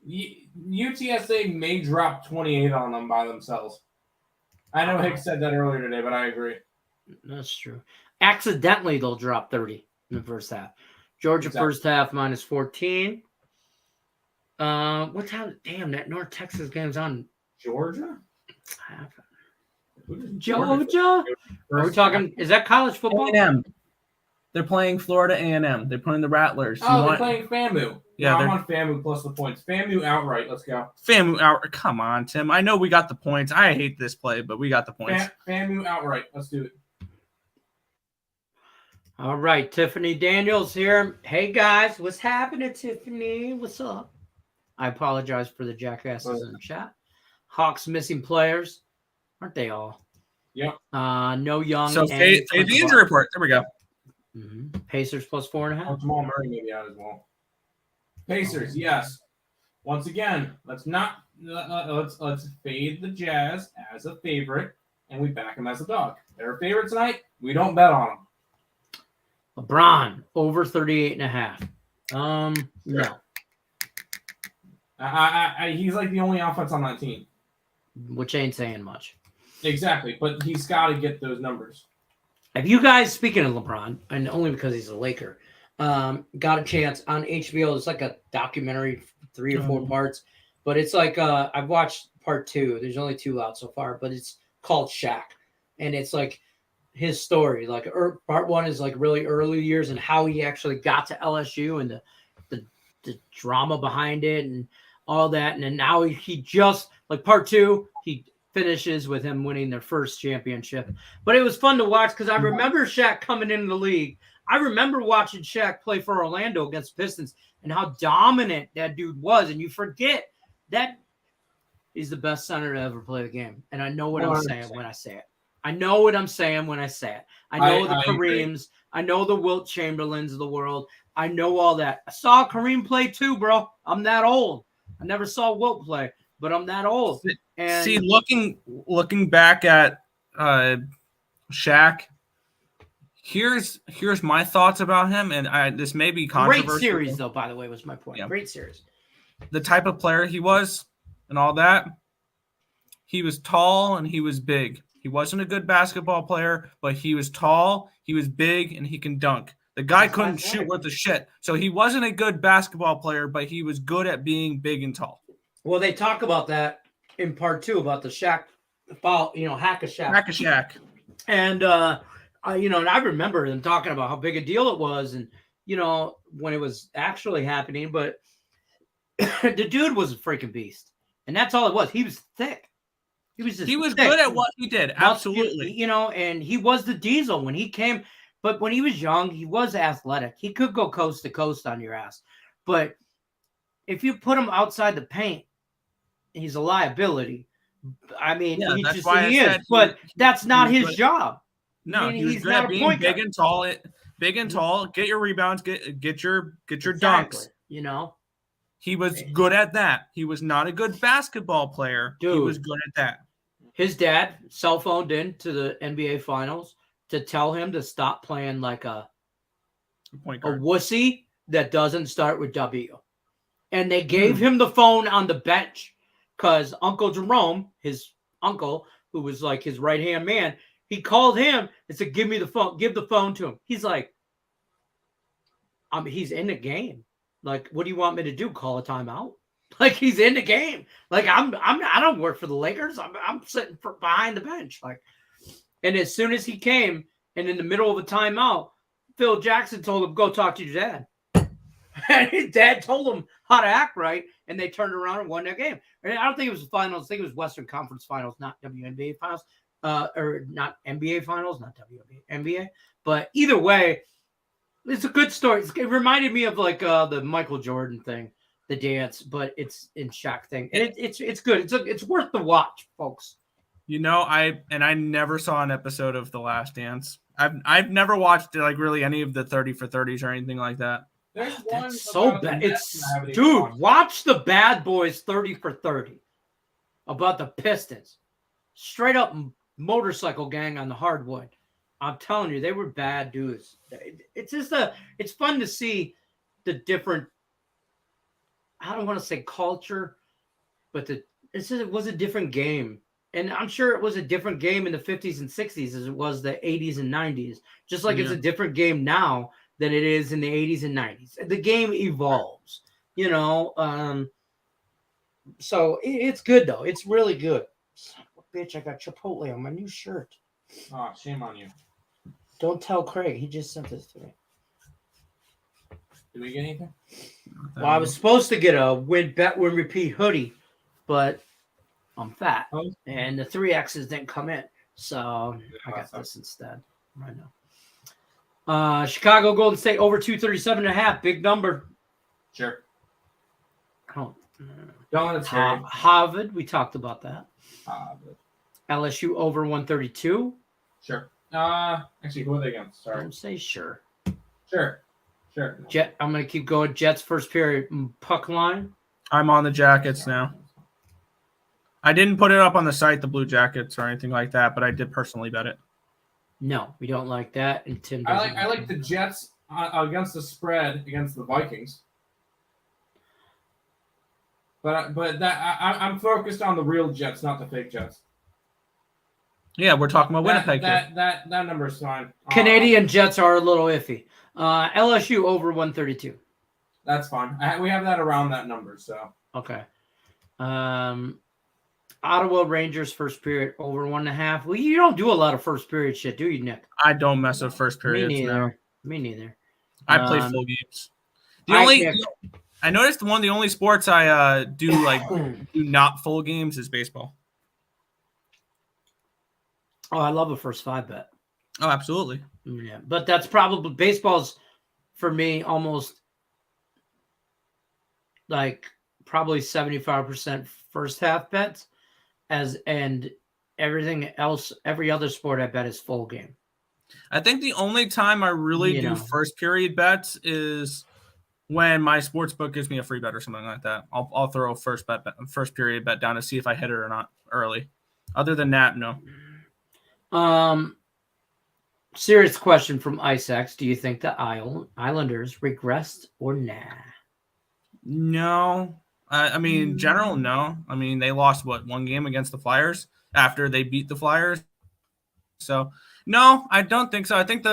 UTSA may drop 28 on them by themselves. I know Hicks said that earlier today, but I agree. That's true. Accidentally, they'll drop 30 in the first half. Georgia first half minus 14. What time? Damn, that North Texas game's on. Georgia? Georgia? Are we talking? Is that college football? A&M. They're playing Florida A&M. They're playing the Rattlers. They're playing FAMU. Yeah, I'm on FAMU plus the points. FAMU outright. Let's go. FAMU outright. Come on, Tim. I know we got the points. I hate this play, but we got the points. FAMU outright. Let's do it. All right, Tiffany Daniels here. Hey, guys. What's happening, Tiffany? What's up? I apologize for the jackasses in the chat. Hawks missing players. Aren't they all? Yep. No Young. So, the injury report. There we go. Mm-hmm. Pacers plus 4.5. Jamal Murray may be out as well. Pacers, yes. Once again, let's fade the Jazz as a favorite, and we back them as a dog. They're a favorite tonight. We don't bet on them. LeBron over 38.5. No. He's like the only offense on that team. Which ain't saying much. Exactly, but he's got to get those numbers. Have you guys, speaking of LeBron, and only because he's a Laker, got a chance on HBO? It's like a documentary, 3 or 4 parts, but it's like I've watched part 2. There's only 2 out so far, but it's called Shaq, and it's like his story. Like part 1 is like really early years and how he actually got to LSU and the drama behind it and all that, and then now he just like part 2 he finishes with him winning their first championship. But it was fun to watch because I remember Shaq coming into the league. I remember watching Shaq play for Orlando against Pistons and how dominant that dude was. And you forget that he's the best center to ever play the game. And I know what I'm saying when I say it. I know what I'm saying when I say it. I know the Kareems. I know the Wilt Chamberlains of the world. I know all that. I saw Kareem play too, bro. I'm that old. I never saw Wilt play, but I'm that old. And see, looking back at Shaq, here's my thoughts about him, and this may be controversial. Great series, though. By the way, was my point. Yeah. Great series. The type of player he was, and all that. He was tall and he was big. He wasn't a good basketball player, but he was tall, he was big, and he can dunk. The guy couldn't shoot worth a shit, so he wasn't a good basketball player, but he was good at being big and tall. Well, they talk about that in part 2 about the Shaq, hack a Shaq. Hack a Shaq. And, and I remember them talking about how big a deal it was and, when it was actually happening. But the dude was a freaking beast. And that's all it was. He was thick. He was good at what he did. Absolutely. And he was the diesel when he came. But when he was young, he was athletic. He could go coast to coast on your ass. But if you put him outside the paint, he's a liability. I mean, he is, but that's not his job. No, he was good at being big and tall. Big and tall. Get your rebounds. Get your dunks. He was good at that. He was not a good basketball player. Dude, he was good at that. His dad cell phoned in to the NBA Finals to tell him to stop playing like a wussy that doesn't start with W. And they gave him the phone on the bench because Uncle Jerome, his uncle, who was like his right-hand man, he called him and said, give me the phone. Give the phone to him. He's like, he's in the game. Like, what do you want me to do? Call a timeout? Like, he's in the game. Like, I don't work for the Lakers. I'm sitting behind the bench. Like, and as soon as he came and in the middle of a timeout, Phil Jackson told him, go talk to your dad. And his dad told him how to act right, and they turned around and won that game. And I don't think it was the finals. I think it was Western Conference Finals, not WNBA Finals, or not NBA Finals, not WNBA. But either way, it's a good story. It reminded me of like the Michael Jordan thing, the dance, but it's in Shaq thing, and it's good. It's worth the watch, folks. I never saw an episode of The Last Dance. I've never watched like really any of the 30 for 30s or anything like that. There's one that's so bad. Watch the Bad Boys 30 for 30 about the Pistons. Straight up motorcycle gang on the hardwood. I'm telling you, they were bad dudes. It's just it's fun to see the different I don't want to say culture, but it was a different game. And I'm sure it was a different game in the 50s and 60s as it was the 80s and 90s, just like it's a different game now than it is in the 80s and 90s. The game evolves, so it's good, though. It's really good. Son of a bitch, I got Chipotle on my new shirt. Oh, shame on you. Don't tell Craig. He just sent this to me. Did we get anything? Well, I was supposed to get a win repeat hoodie, but I'm fat, and the 3Xs didn't come in, so I got this instead right now. Chicago Golden State over 237.5, big number. Sure. Oh, Don't scary. Harvard, we talked about that. Harvard. LSU over 132. Sure. Actually, who are they against? Sorry. Don't say sure. Sure. I'm going to keep going. Jets first period puck line. I'm on the Jackets now. I didn't put it up on the site, the Blue Jackets or anything like that, but I did personally bet it. No, we don't like that. And Tim I like the Jets against the spread against the Vikings. But I'm focused on the real Jets, not the fake Jets. Yeah, we're talking about Winnipeg here. That number is fine. Canadian Jets are a little iffy. LSU over 132. That's fine. We have that around that number, so. Okay. Ottawa Rangers first period over 1.5. Well, you don't do a lot of first period shit, do you, Nick? I don't mess with first periods. Me neither. I play full games. I noticed one of the only sports I do not full games is baseball. Oh, I love a first 5 bet. Oh, absolutely. Yeah, but that's probably baseball's for me almost probably 75% first half bets, and everything else, every other sport I bet is full game. I think the only time I really do first period bets is when my sportsbook gives me a free bet or something like that. I'll throw a first period bet down to see if I hit it or not early. Other than that, no. Serious question from IceX. Do you think the Islanders regressed or nah? No. I mean, in general, no. I mean, they lost, one game against the Flyers after they beat the Flyers. So, no, I don't think so. I think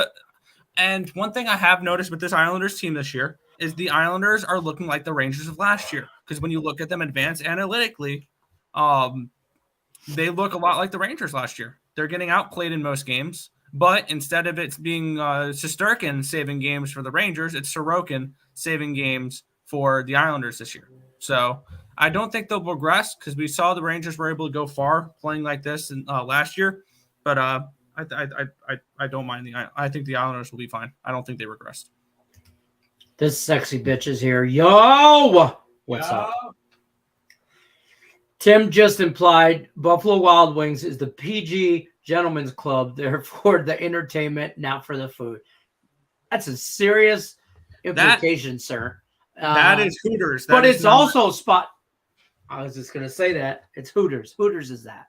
and one thing I have noticed with this Islanders team this year is the Islanders are looking like the Rangers of last year. Because when you look at them advanced analytically, they look a lot like the Rangers last year. They're getting outplayed in most games. But instead of it being Shesterkin saving games for the Rangers, it's Sorokin saving games for the Islanders this year. So I don't think they'll progress because we saw the Rangers were able to go far playing like this last year. But I don't mind I think the Islanders will be fine. I don't think they regressed. This sexy bitch is here. Yo! What's up? Tim just implied Buffalo Wild Wings is the PG Gentlemen's Club, therefore the entertainment, not for the food. That's a serious implication, sir. That is Hooters. But it's also spot. I was just going to say that. It's Hooters. Hooters is that.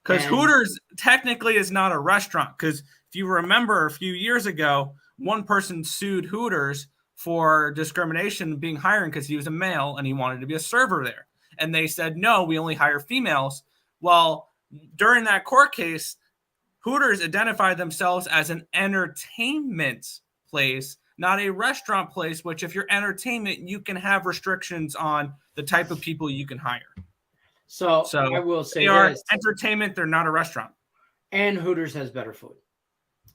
Because Hooters technically is not a restaurant. Because if you remember a few years ago, one person sued Hooters for discrimination being hiring because he was a male and he wanted to be a server there. And they said, no, we only hire females. Well, during that court case, Hooters identified themselves as an entertainment place, not a restaurant place, which if you're entertainment, you can have restrictions on the type of people you can hire. So I will say they are entertainment. They're not a restaurant. And Hooters has better food.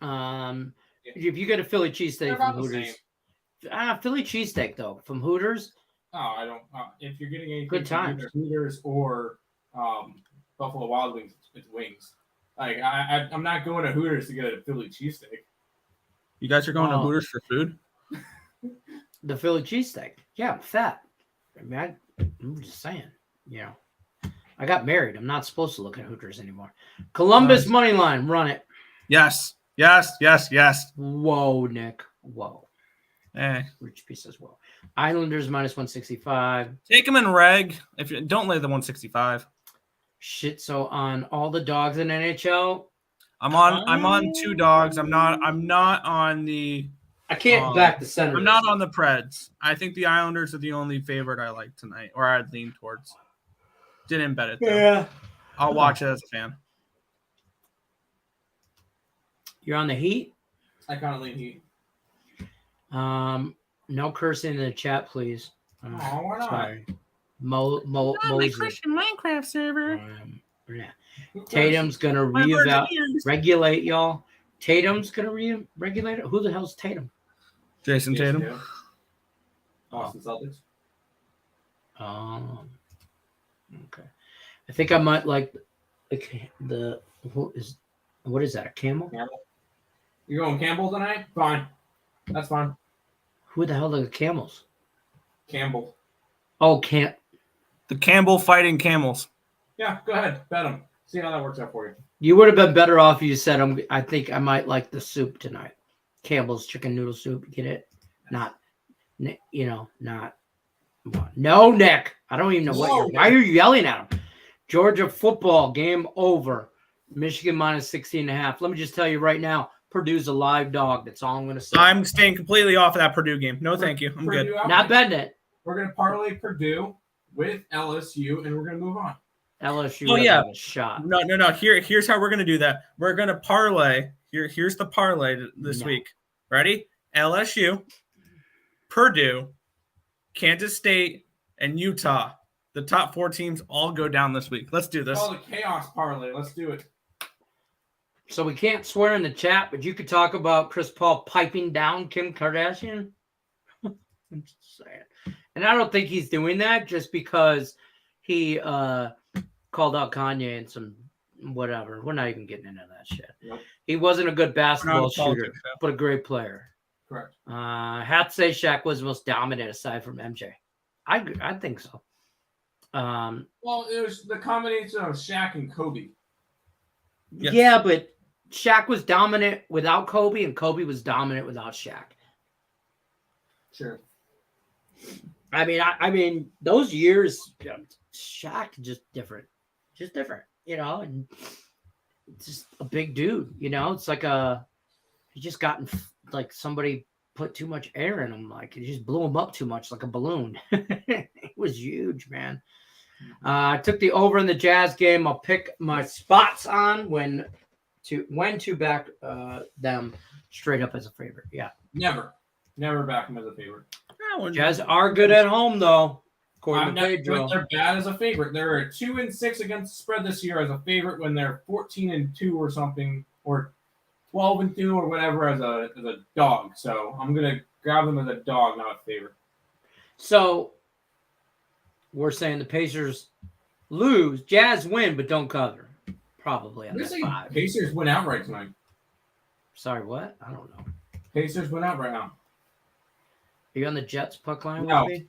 If you get a Philly cheesesteak from Hooters. Philly cheesesteak, though, from Hooters. Oh, I don't. If you're getting anything good times. From Hooters or Buffalo Wild Wings, it's wings. Like I'm not going to Hooters to get a Philly cheesesteak. You guys are going to Hooters for food? The Philly cheesesteak. Yeah, I'm fat. I mean, I'm just saying. I got married. I'm not supposed to look at Hooters anymore. Columbus money line. Run it. Yes. Whoa, Nick. Whoa. Rich piece as well. Islanders minus 165. Take them in reg. If you don't lay the 165. Shit. So on all the dogs in NHL, I'm on 2 dogs. I'm not on the I can't back the Senators. I'm not on the Preds. I think the Islanders are the only favorite I like tonight, or I'd lean towards. Didn't bet it though. Yeah. I'll watch it as a fan. You're on the Heat? I kind of lean Heat. No cursing in the chat, please. Oh, why not? Sorry. Moses. Christian Minecraft server. Yeah. Tatum's going to regulate y'all. Tatum's going to regulate it? Who the hell's Tatum? Jason Tatum. Boston Celtics. Okay. I think I might like the what is that? A camel? You're going Campbell tonight? Fine. That's fine. Who the hell are the camels? Campbell. Oh, the Campbell fighting camels. Yeah, go ahead. Bet them. See how that works out for you. You would have been better off if you said I think I might like the soup tonight. Campbell's chicken noodle soup. Get it? Not. No, Nick. I don't even know why are you yelling at him? Georgia football game over. Michigan minus 16.5. Let me just tell you right now, Purdue's a live dog. That's all I'm going to say. I'm staying completely off of that Purdue game. No, thank you. I'm good. Not betting it. We're going to parlay Purdue with LSU, and we're going to move on. LSU have a shot. No. Here's how we're going to do that. We're going to parlay. Here's the parlay this week. Ready? LSU, Purdue, Kansas State, and Utah. The top 4 teams all go down this week. Let's do this. Oh, the chaos parlay. Let's do it. So we can't swear in the chat, but you could talk about Chris Paul piping down Kim Kardashian. I'm just saying. And I don't think he's doing that just because he called out Kanye and some whatever. We're not even getting into that shit. Nope. He wasn't a good basketball shooter, but a great player. Correct. Have to say Shaq was the most dominant aside from MJ. I think so. Well, it was the combination of Shaq and Kobe. Yes. Yeah, but Shaq was dominant without Kobe, and Kobe was dominant without Shaq. Sure. I mean, those years, Shaq just different, and just a big dude. It's like he just gotten like somebody put too much air in him, like it just blew him up too much, like a balloon. It was huge, man. I took the over in the Jazz game. I'll pick my spots on when to back them straight up as a favorite. Yeah, never back them as a favorite. Jazz are good at home though. They're bad as a favorite. They're 2-6 against the spread this year as a favorite when they're 14-2 or something, or 12-2 or whatever as a dog. So I'm gonna grab them as a dog, not a favorite. So we're saying the Pacers lose, Jazz win, but don't cover. Probably on that 5. Pacers win outright tonight. Sorry, what? I don't know. Pacers win out right now. Are you on the Jets puck line No. with me?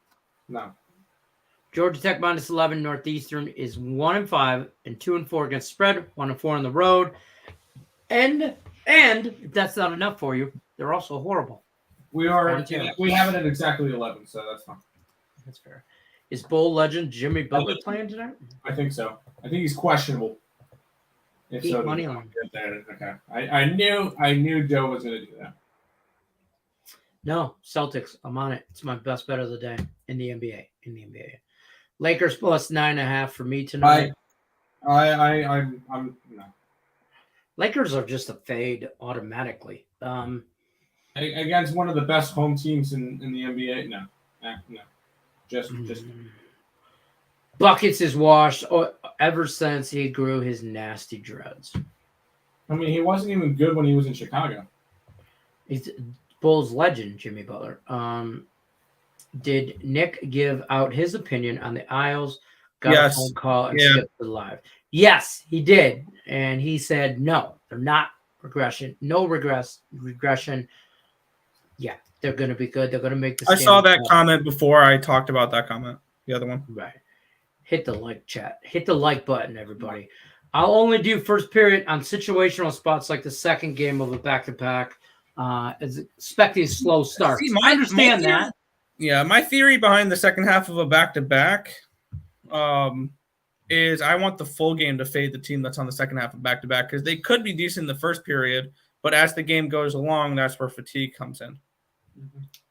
No. Georgia Tech minus 11. Northeastern is 1-5 and 2-4 against spread. 1-4 on the road. And if that's not enough for you, they're also horrible. We have it at exactly 11, so that's fine. That's fair. Is Bull legend Jimmy Butler playing tonight? I think so. I think he's questionable. If Heat so, money on. Okay. I knew Joe was going to do that. No, Celtics. I'm on it. It's my best bet of the day in the NBA. Lakers plus 9.5 for me tonight. I'm no. Lakers are just a fade automatically. Against one of the best home teams in the NBA. No. Just Buckets is washed ever since he grew his nasty dreads. I mean, he wasn't even good when he was in Chicago. He's Bulls legend, Jimmy Butler. Did Nick give out his opinion on the Isles? Got a phone call and skipped the live. Yes, he did. And he said, no, they're not regression. No regression. Yeah, they're going to be good. They're going to make the I saw that comment before I talked about that comment. The other one. Right. Hit the like chat. Hit the like button, everybody. I'll only do first period on situational spots like the second game of a back-to-back. Expecting slow start. I understand that. Yeah, my theory behind the second half of a back-to-back is I want the full game to fade the team that's on the second half of back-to-back because they could be decent in the first period, but as the game goes along, that's where fatigue comes in.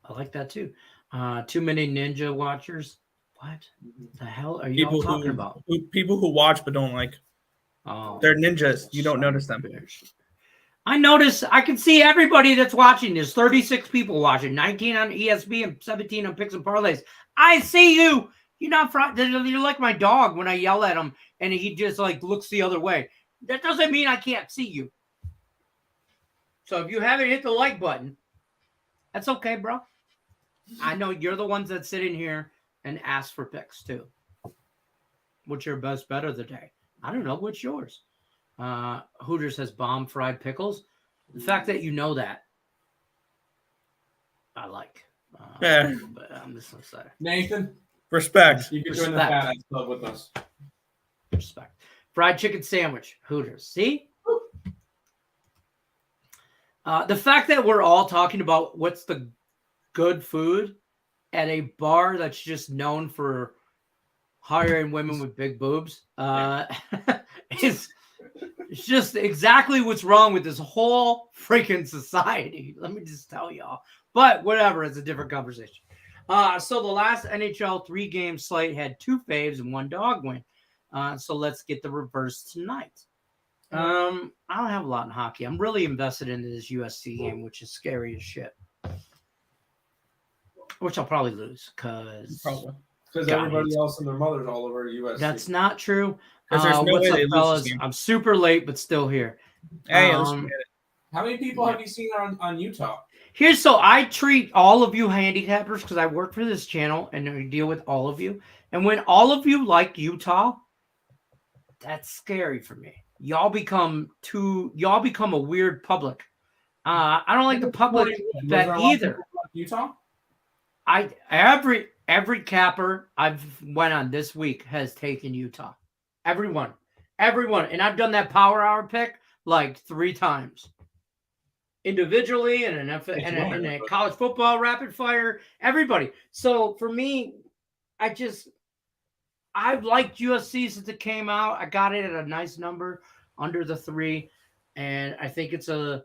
I like that too. Too many ninja watchers. What the hell are you People all talking about? People who watch but don't like. Oh, They're ninjas. You don't notice them. I notice. I can see everybody that's watching. There's 36 people watching. 19 on ESB and 17 on Picks and Parlays. I see you. You're not. You're like my dog when I yell at him and he just like looks the other way. That doesn't mean I can't see you. So if you haven't hit the like button, that's okay, bro. I know you're the ones that sit in here and ask for picks too. What's your best bet of the day? I don't know. What's yours? Hooters has bomb fried pickles. The fact that you know that, I like. Yeah. But I'm just gonna say Nathan, Respect. you can join the Fat Ass Club with us. respect. Fried chicken sandwich, Hooters. See? The fact that we're all talking about what's the good food at a bar that's just known for hiring women with big boobs is it's just exactly what's wrong with this whole freaking society. Let me just tell y'all. But whatever, it's a different conversation. So the last NHL 3-game slate had 2 faves and 1 dog win. So let's get the reverse tonight. I don't have a lot in hockey. I'm really invested into this USC game, which is scary as shit. Which I'll probably lose because everybody else and their mothers all over USC. That's not true. Because there's no what's way up, they lose fellas? this game. I'm super late, but still here. Hey, let's get it. How many people have you seen on Utah? So I treat all of you handicappers because I work for this channel and I deal with all of you. And when all of you like Utah, that's scary for me. Y'all become a weird public. I don't like the public bet either. Utah? Every capper I've went on this week has taken Utah. Everyone. And I've done that power hour pick like 3 times. Individually and in a college football rapid fire, everybody. So for me, I've liked USC since it came out. I got it at a nice number under the 3. And I think it's in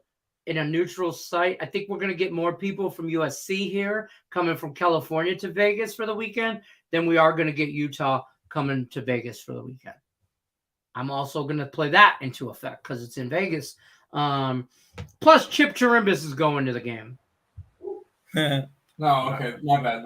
a neutral site. I think we're going to get more people from USC here coming from California to Vegas for the weekend than we are going to get Utah coming to Vegas for the weekend. I'm also going to play that into effect because it's in Vegas. Plus, Chip Chirimbus is going to the game. No, okay. My bad.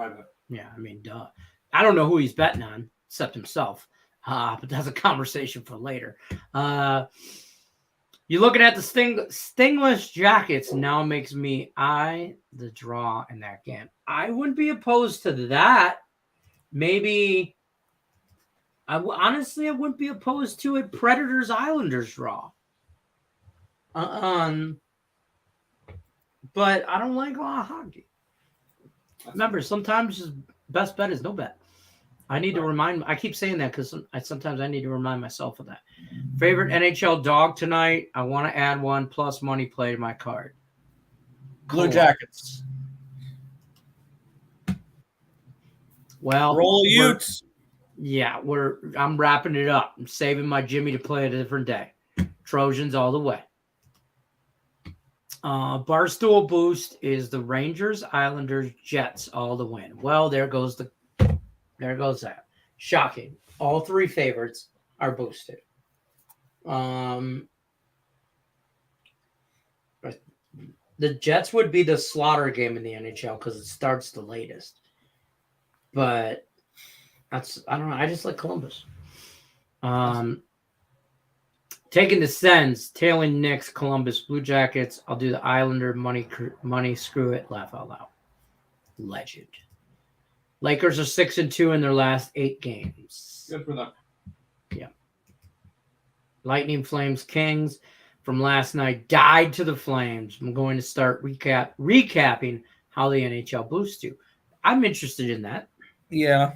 Yeah, I mean, duh. I don't know who he's betting on except himself. But that's a conversation for later. You're looking at the Stingless Jackets now makes me eye the draw in that game. I wouldn't be opposed to that. Maybe, honestly, I wouldn't be opposed to a Predators Islanders draw. But I don't like a lot of hockey. Remember, sometimes just best bet is no bet. I need to I keep saying that because sometimes I need to remind myself of that. Favorite NHL dog tonight? I want to add 1 plus money play to my card. Blue Jackets. Well, roll Utes. Yeah, I'm wrapping it up. I'm saving my Jimmy to play a different day. Trojans all the way. Barstool boost is the Rangers, Islanders, Jets all the win. Well, there goes that. Shocking. All 3 favorites are boosted. The Jets would be the slaughter game in the NHL because it starts the latest. But I don't know. I just like Columbus. Taking the Sens, tailing Knicks, Columbus, Blue Jackets. I'll do the Islander money. Screw it. Laugh out loud. Legend. Lakers are 6-2 in their last 8 games. Good for them. Yeah. Lightning, Flames, Kings from last night died to the Flames. I'm going to start recapping how the NHL boosts you. I'm interested in that. Yeah.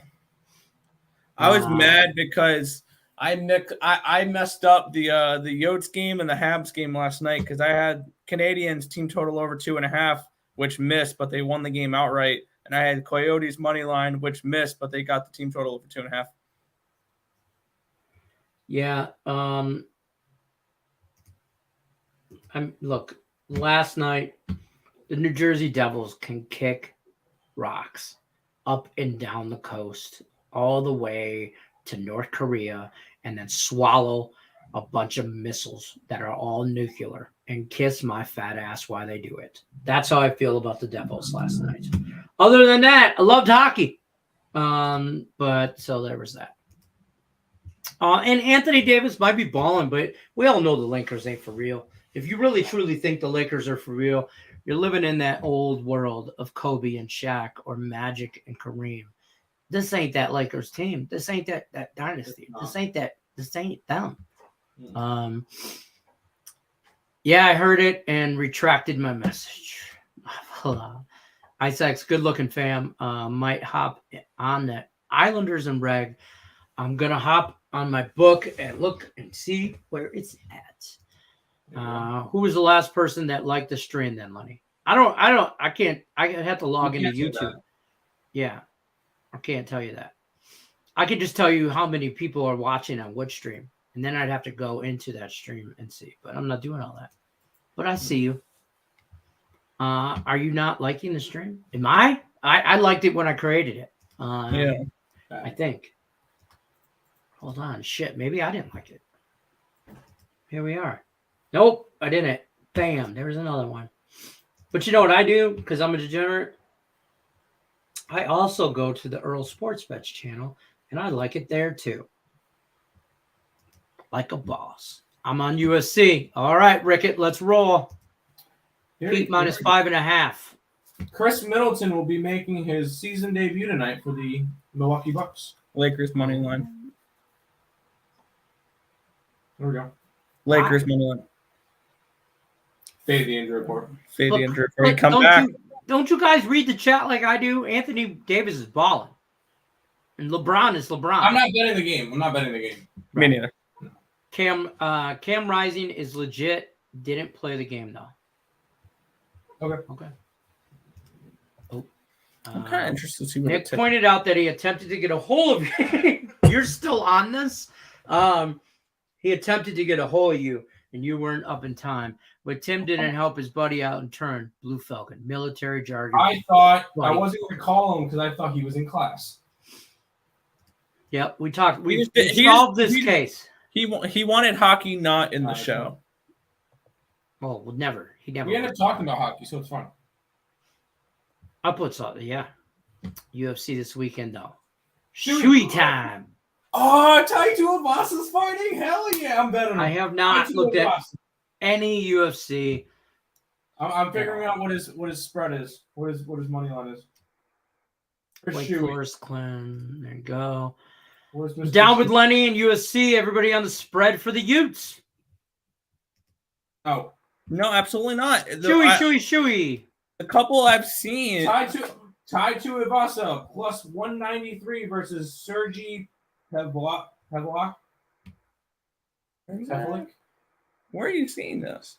I was mad because I messed up the Yotes game and the Habs game last night because I had Canadians team total over 2.5, which missed, but they won the game outright. And I had Coyotes money line, which missed, but they got the team total over 2.5. Yeah. Look, last night The New Jersey Devils can kick rocks up and down the coast, all the way to North Korea, and then swallow a bunch of missiles that are all nuclear and kiss my fat ass while they do it. That's how I feel about the Devils last night. Other than that, I loved hockey. But so there was that. And Anthony Davis might be balling, but we all know the Lakers ain't for real. If you really truly think the Lakers are for real, you're living in that old world of Kobe and Shaq or Magic and Kareem. This ain't that Lakers team. This ain't that dynasty. This ain't them. Yeah, I heard it and retracted my message. Isaac's good looking fam. Might hop on the Islanders and Reg. I'm gonna hop on my book and look and see where it's at. Who was the last person that liked the stream then, Lenny? I have to log into YouTube. Yeah. I can't tell you that. I can just tell you how many people are watching on which stream. And then I'd have to go into that stream and see. But I'm not doing all that. But I see you. Are you not liking the stream? Am I? I liked it when I created it. Yeah. I think. Hold on. Shit. Maybe I didn't like it. Here we are. Nope. I didn't. Bam. There's another one. But you know what I do? Because I'm a degenerate. I also go to the Earl Sports Bets channel, and I like it there too. Like a boss. I'm on USC. All right, Rickett, let's roll. Heat minus 5.5. Chris Middleton will be making his season debut tonight for the Milwaukee Bucks. Lakers money line. There we go. Lakers money line. Fade the injury report. Fade the injury report. Come back. Don't you guys read the chat like I do? Anthony Davis is balling. And LeBron is LeBron. I'm not betting the game. Me neither. Cam Rising is legit. Didn't play the game though. Okay. Oh. I'm kind of interested to see what Nick pointed out that he attempted to get a hold of you. You're still on this. He attempted to get a hold of you, and you weren't up in time. But Tim didn't help his buddy out in turn. Blue Falcon, military jargon. I thought I wasn't going to call him because I thought he was in class. Yep, we talked. We solved this case. He wanted hockey not in the show. Oh, well, never. He never. We ended up talking about hockey, so it's fun. I'll put something. Yeah, UFC this weekend though. Shui time. Oh, Tai Tuivasa's fighting! Hell yeah, I'm betting. I have not looked at any UFC. I'm figuring out what his spread is. What his money line is. Wake Forest Clan. There you go. Where's Down with Lenny and USC. Everybody on the spread for the Utes. Oh no, absolutely not. Shui. The couple I've seen. Tai Tuivasa plus 193 versus Sergey Pavlik. Where are you seeing this?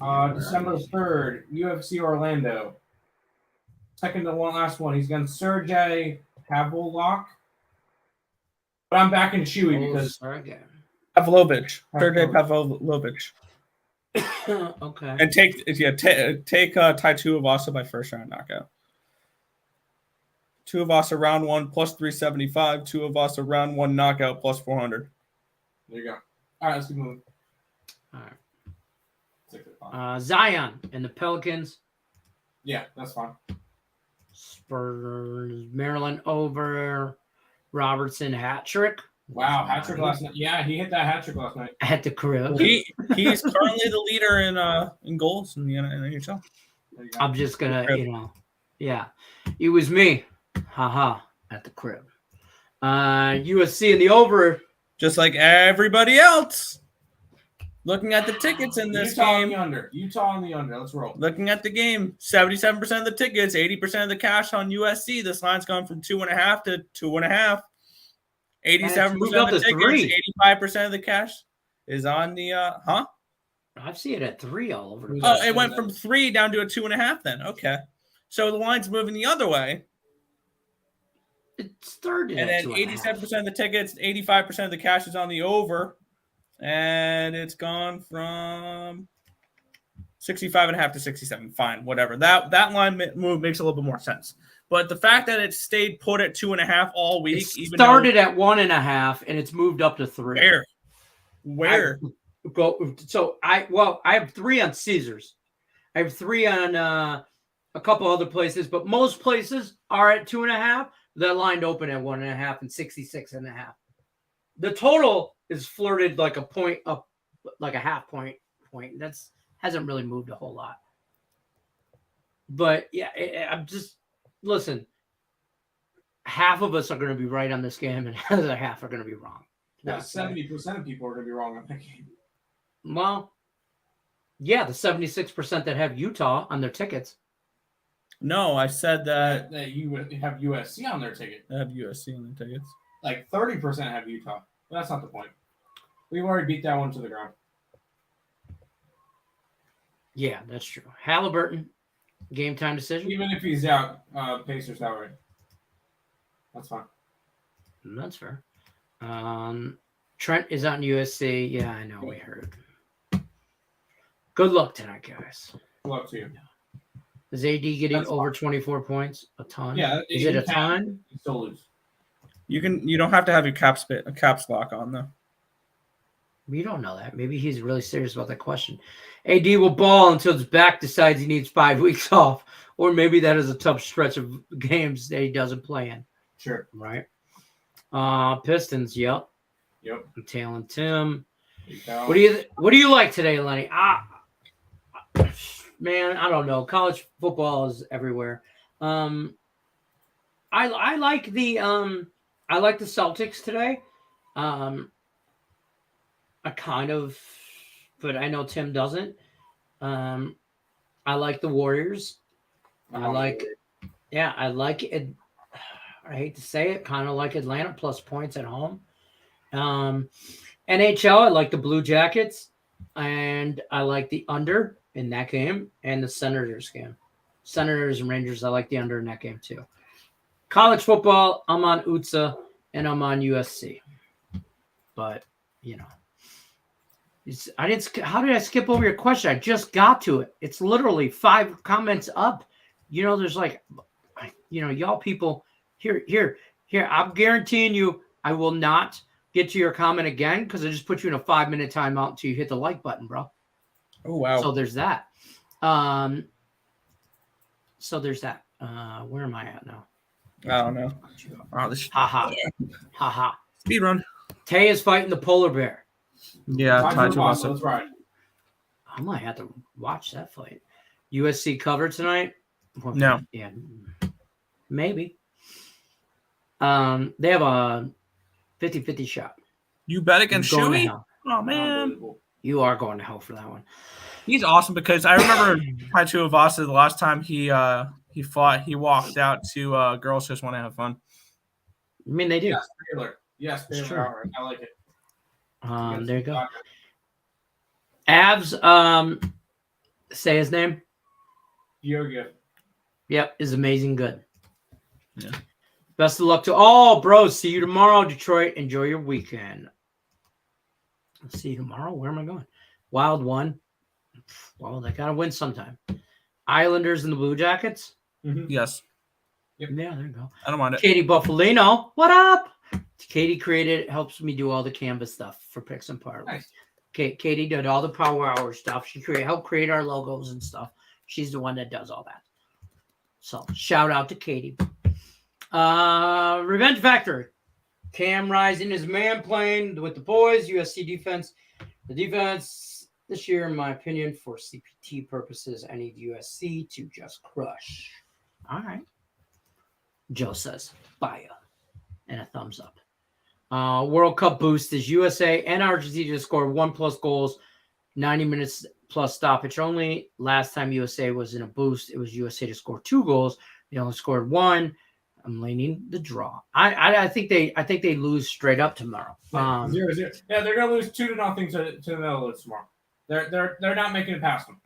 December 3rd, UFC Orlando. Second to one, last one. He's against Sergey Pavlik. But I'm back in Chewy because Pavlovich. Sergey Pavlovich. Okay. And take Tai Tuivasa by first round knockout. Tuivasa round 1 plus 375. Tuivasa round 1 knockout plus 400. There you go. All right, let's keep moving. All right. Zion and the Pelicans. Yeah, that's fine. Spurs, Maryland over. Robertson hat trick. Wow, hat trick last night. Yeah, he hit that hat trick last night. At the crib. He's currently the leader in goals in the NHL. I'm just gonna, yeah. It was me. Haha. At the crib. USC in the over. Just like everybody else. Looking at the tickets in this game. Utah on the under. Let's roll. Looking at the game. 77% of the tickets, 80% of the cash on USC. This line's gone from 2.5 to 2.5. 87% of the tickets, 85% of the cash is on the I see it at 3 all over. Oh, it went from 3 down to a 2.5 then. Okay. So the line's moving the other way. It's third. And then 87% of the tickets, 85% of the cash is on the over. And it's gone from 65.5 to 67. Fine, whatever. That line move makes a little bit more sense. But the fact that it stayed put at 2.5 all week, It started at 1.5 and it's moved up to 3. Where? I have 3 on Caesars. I have 3 on a couple other places, but most places are at 2.5. They're lined open at 1.5 and 66.5. The total is flirted like a point up, like a half point. That's hasn't really moved a whole lot. But yeah, I'm just listen. Half of us are going to be right on this game, and the other half are going to be wrong. Yeah, 70% of people are going to be wrong on that game. Well, yeah, the 76% that have Utah on their tickets. No, I said that you have USC on their ticket. I have USC on their tickets. Like 30% have Utah. But that's not the point. We've already beat that one to the ground. Yeah, that's true. Halliburton, game time decision. Even if he's out, Pacers outright. That's fine. That's fair. Trent is on USC. Yeah, I know. We heard. Good luck tonight, guys. Good luck to you. Is AD getting over 24 points? A ton? Yeah. Is it a ton? You still lose. You don't have to have your caps lock on though. We don't know that. Maybe he's really serious about that question. AD will ball until his back decides he needs 5 weeks off, or maybe that is a tough stretch of games that he doesn't play in. Sure. Right. Pistons. Yep. I'm tailing Tim. What do you like today, Lenny? Man, I don't know. College football is everywhere. I like the Celtics today. I kind of, but I know Tim doesn't. I like the Warriors. I like it. I hate to say it, kind of like Atlanta plus points at home. NHL, I like the Blue Jackets, and I like the under in that game and the Senators game. Senators and Rangers, I like the under in that game too. College football, I'm on UTSA and I'm on USC. But, how did I skip over your question? I just got to it. It's literally 5 comments up. There's like, y'all people here. I'm guaranteeing you I will not get to your comment again because I just put you in a 5-minute timeout until you hit the like button, bro. Oh, wow. So there's that. Where am I at now? I don't know. Oh, Ha. Speed run. Tay is fighting the polar bear. Yeah, that's right. I might have to watch that fight. USC cover tonight? No. Yeah, maybe. They have a 50-50 shot. You bet against Shuey? Oh, man. You are going to hell for that one. He's awesome because I remember Taito Avasa the last time he fought, he walked out to girls just want to have fun. I mean, they do. Yes, Baylor. I like it. There you go. Avs, say his name. Yoga. Yep, is amazing good. Yeah. Best of luck to all, bros. See you tomorrow, Detroit. Enjoy your weekend. I'll see you tomorrow. Where am I going? Wild one. Well, they gotta win sometime. Islanders and the Blue Jackets. Mm-hmm. Yes. Yep. Yeah, there you go. I don't mind it. Katie Buffalino, what up? Katie helps me do all the Canvas stuff for Picks and Parlays. Nice. Katie did all the Power Hour stuff. She helped create our logos and stuff. She's the one that does all that. So shout out to Katie. Revenge Factor. Cam Rising is man playing with the boys. USC defense. The defense this year, in my opinion, for CPT purposes, I need USC to just crush. All right. Joe says, fire. And a thumbs up. World Cup boost is USA and Argentina to score 1+ goals, 90 minutes plus stoppage only. Last time USA was in a boost, it was USA to score 2 goals. They only scored 1. I'm leaning the draw. I think they lose straight up tomorrow. 0-0. Yeah, they're gonna lose 2-0 to the Netherlands tomorrow. They're not making it past them.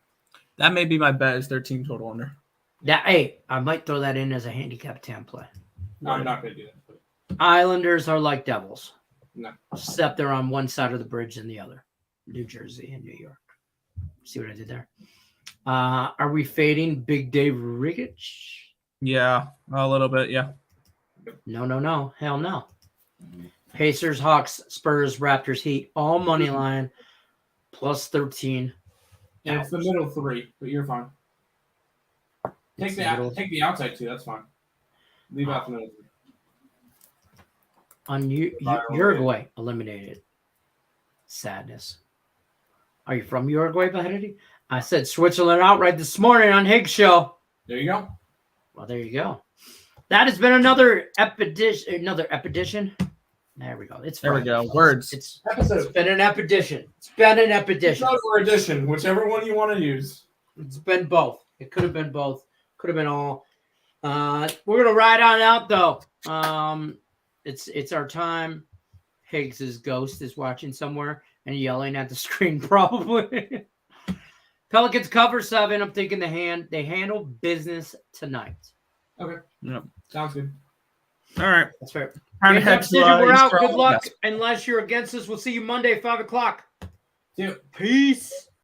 That may be my bet. Is their team total under? Yeah, hey, I might throw that in as a handicap 10 play. No, I'm not gonna do that. Islanders are like devils. No. Except they're on one side of the bridge and the other. New Jersey and New York. See what I did there? Are we fading Big Dave Rickich? Yeah, a little bit. Yeah. No. Hell no. Pacers, Hawks, Spurs, Raptors, Heat, all money line, plus 13. And it's the middle three, but you're fine. Take the outside two. That's fine. Leave out the middle three. Uruguay eliminated. Sadness. Are you from Uruguay, Bahedi? I said Switzerland outright this morning on Higgs show. There you go. Well, there you go. That has been another epedition. There we go. There we go. Words. It's been an epedition. It's been an epedition. Or edition, whichever one you want to use. It's been both. It could have been both. Could have been all. We're gonna ride on out though. It's our time. Higgs's ghost is watching somewhere and yelling at the screen, probably. Pelicans cover 7. I'm thinking they handle business tonight. Okay. Yep. Sounds good. All right. That's fair. Time to We're out. Good luck. Yes. Unless you're against us, we'll see you Monday, 5 o'clock. See you. Peace.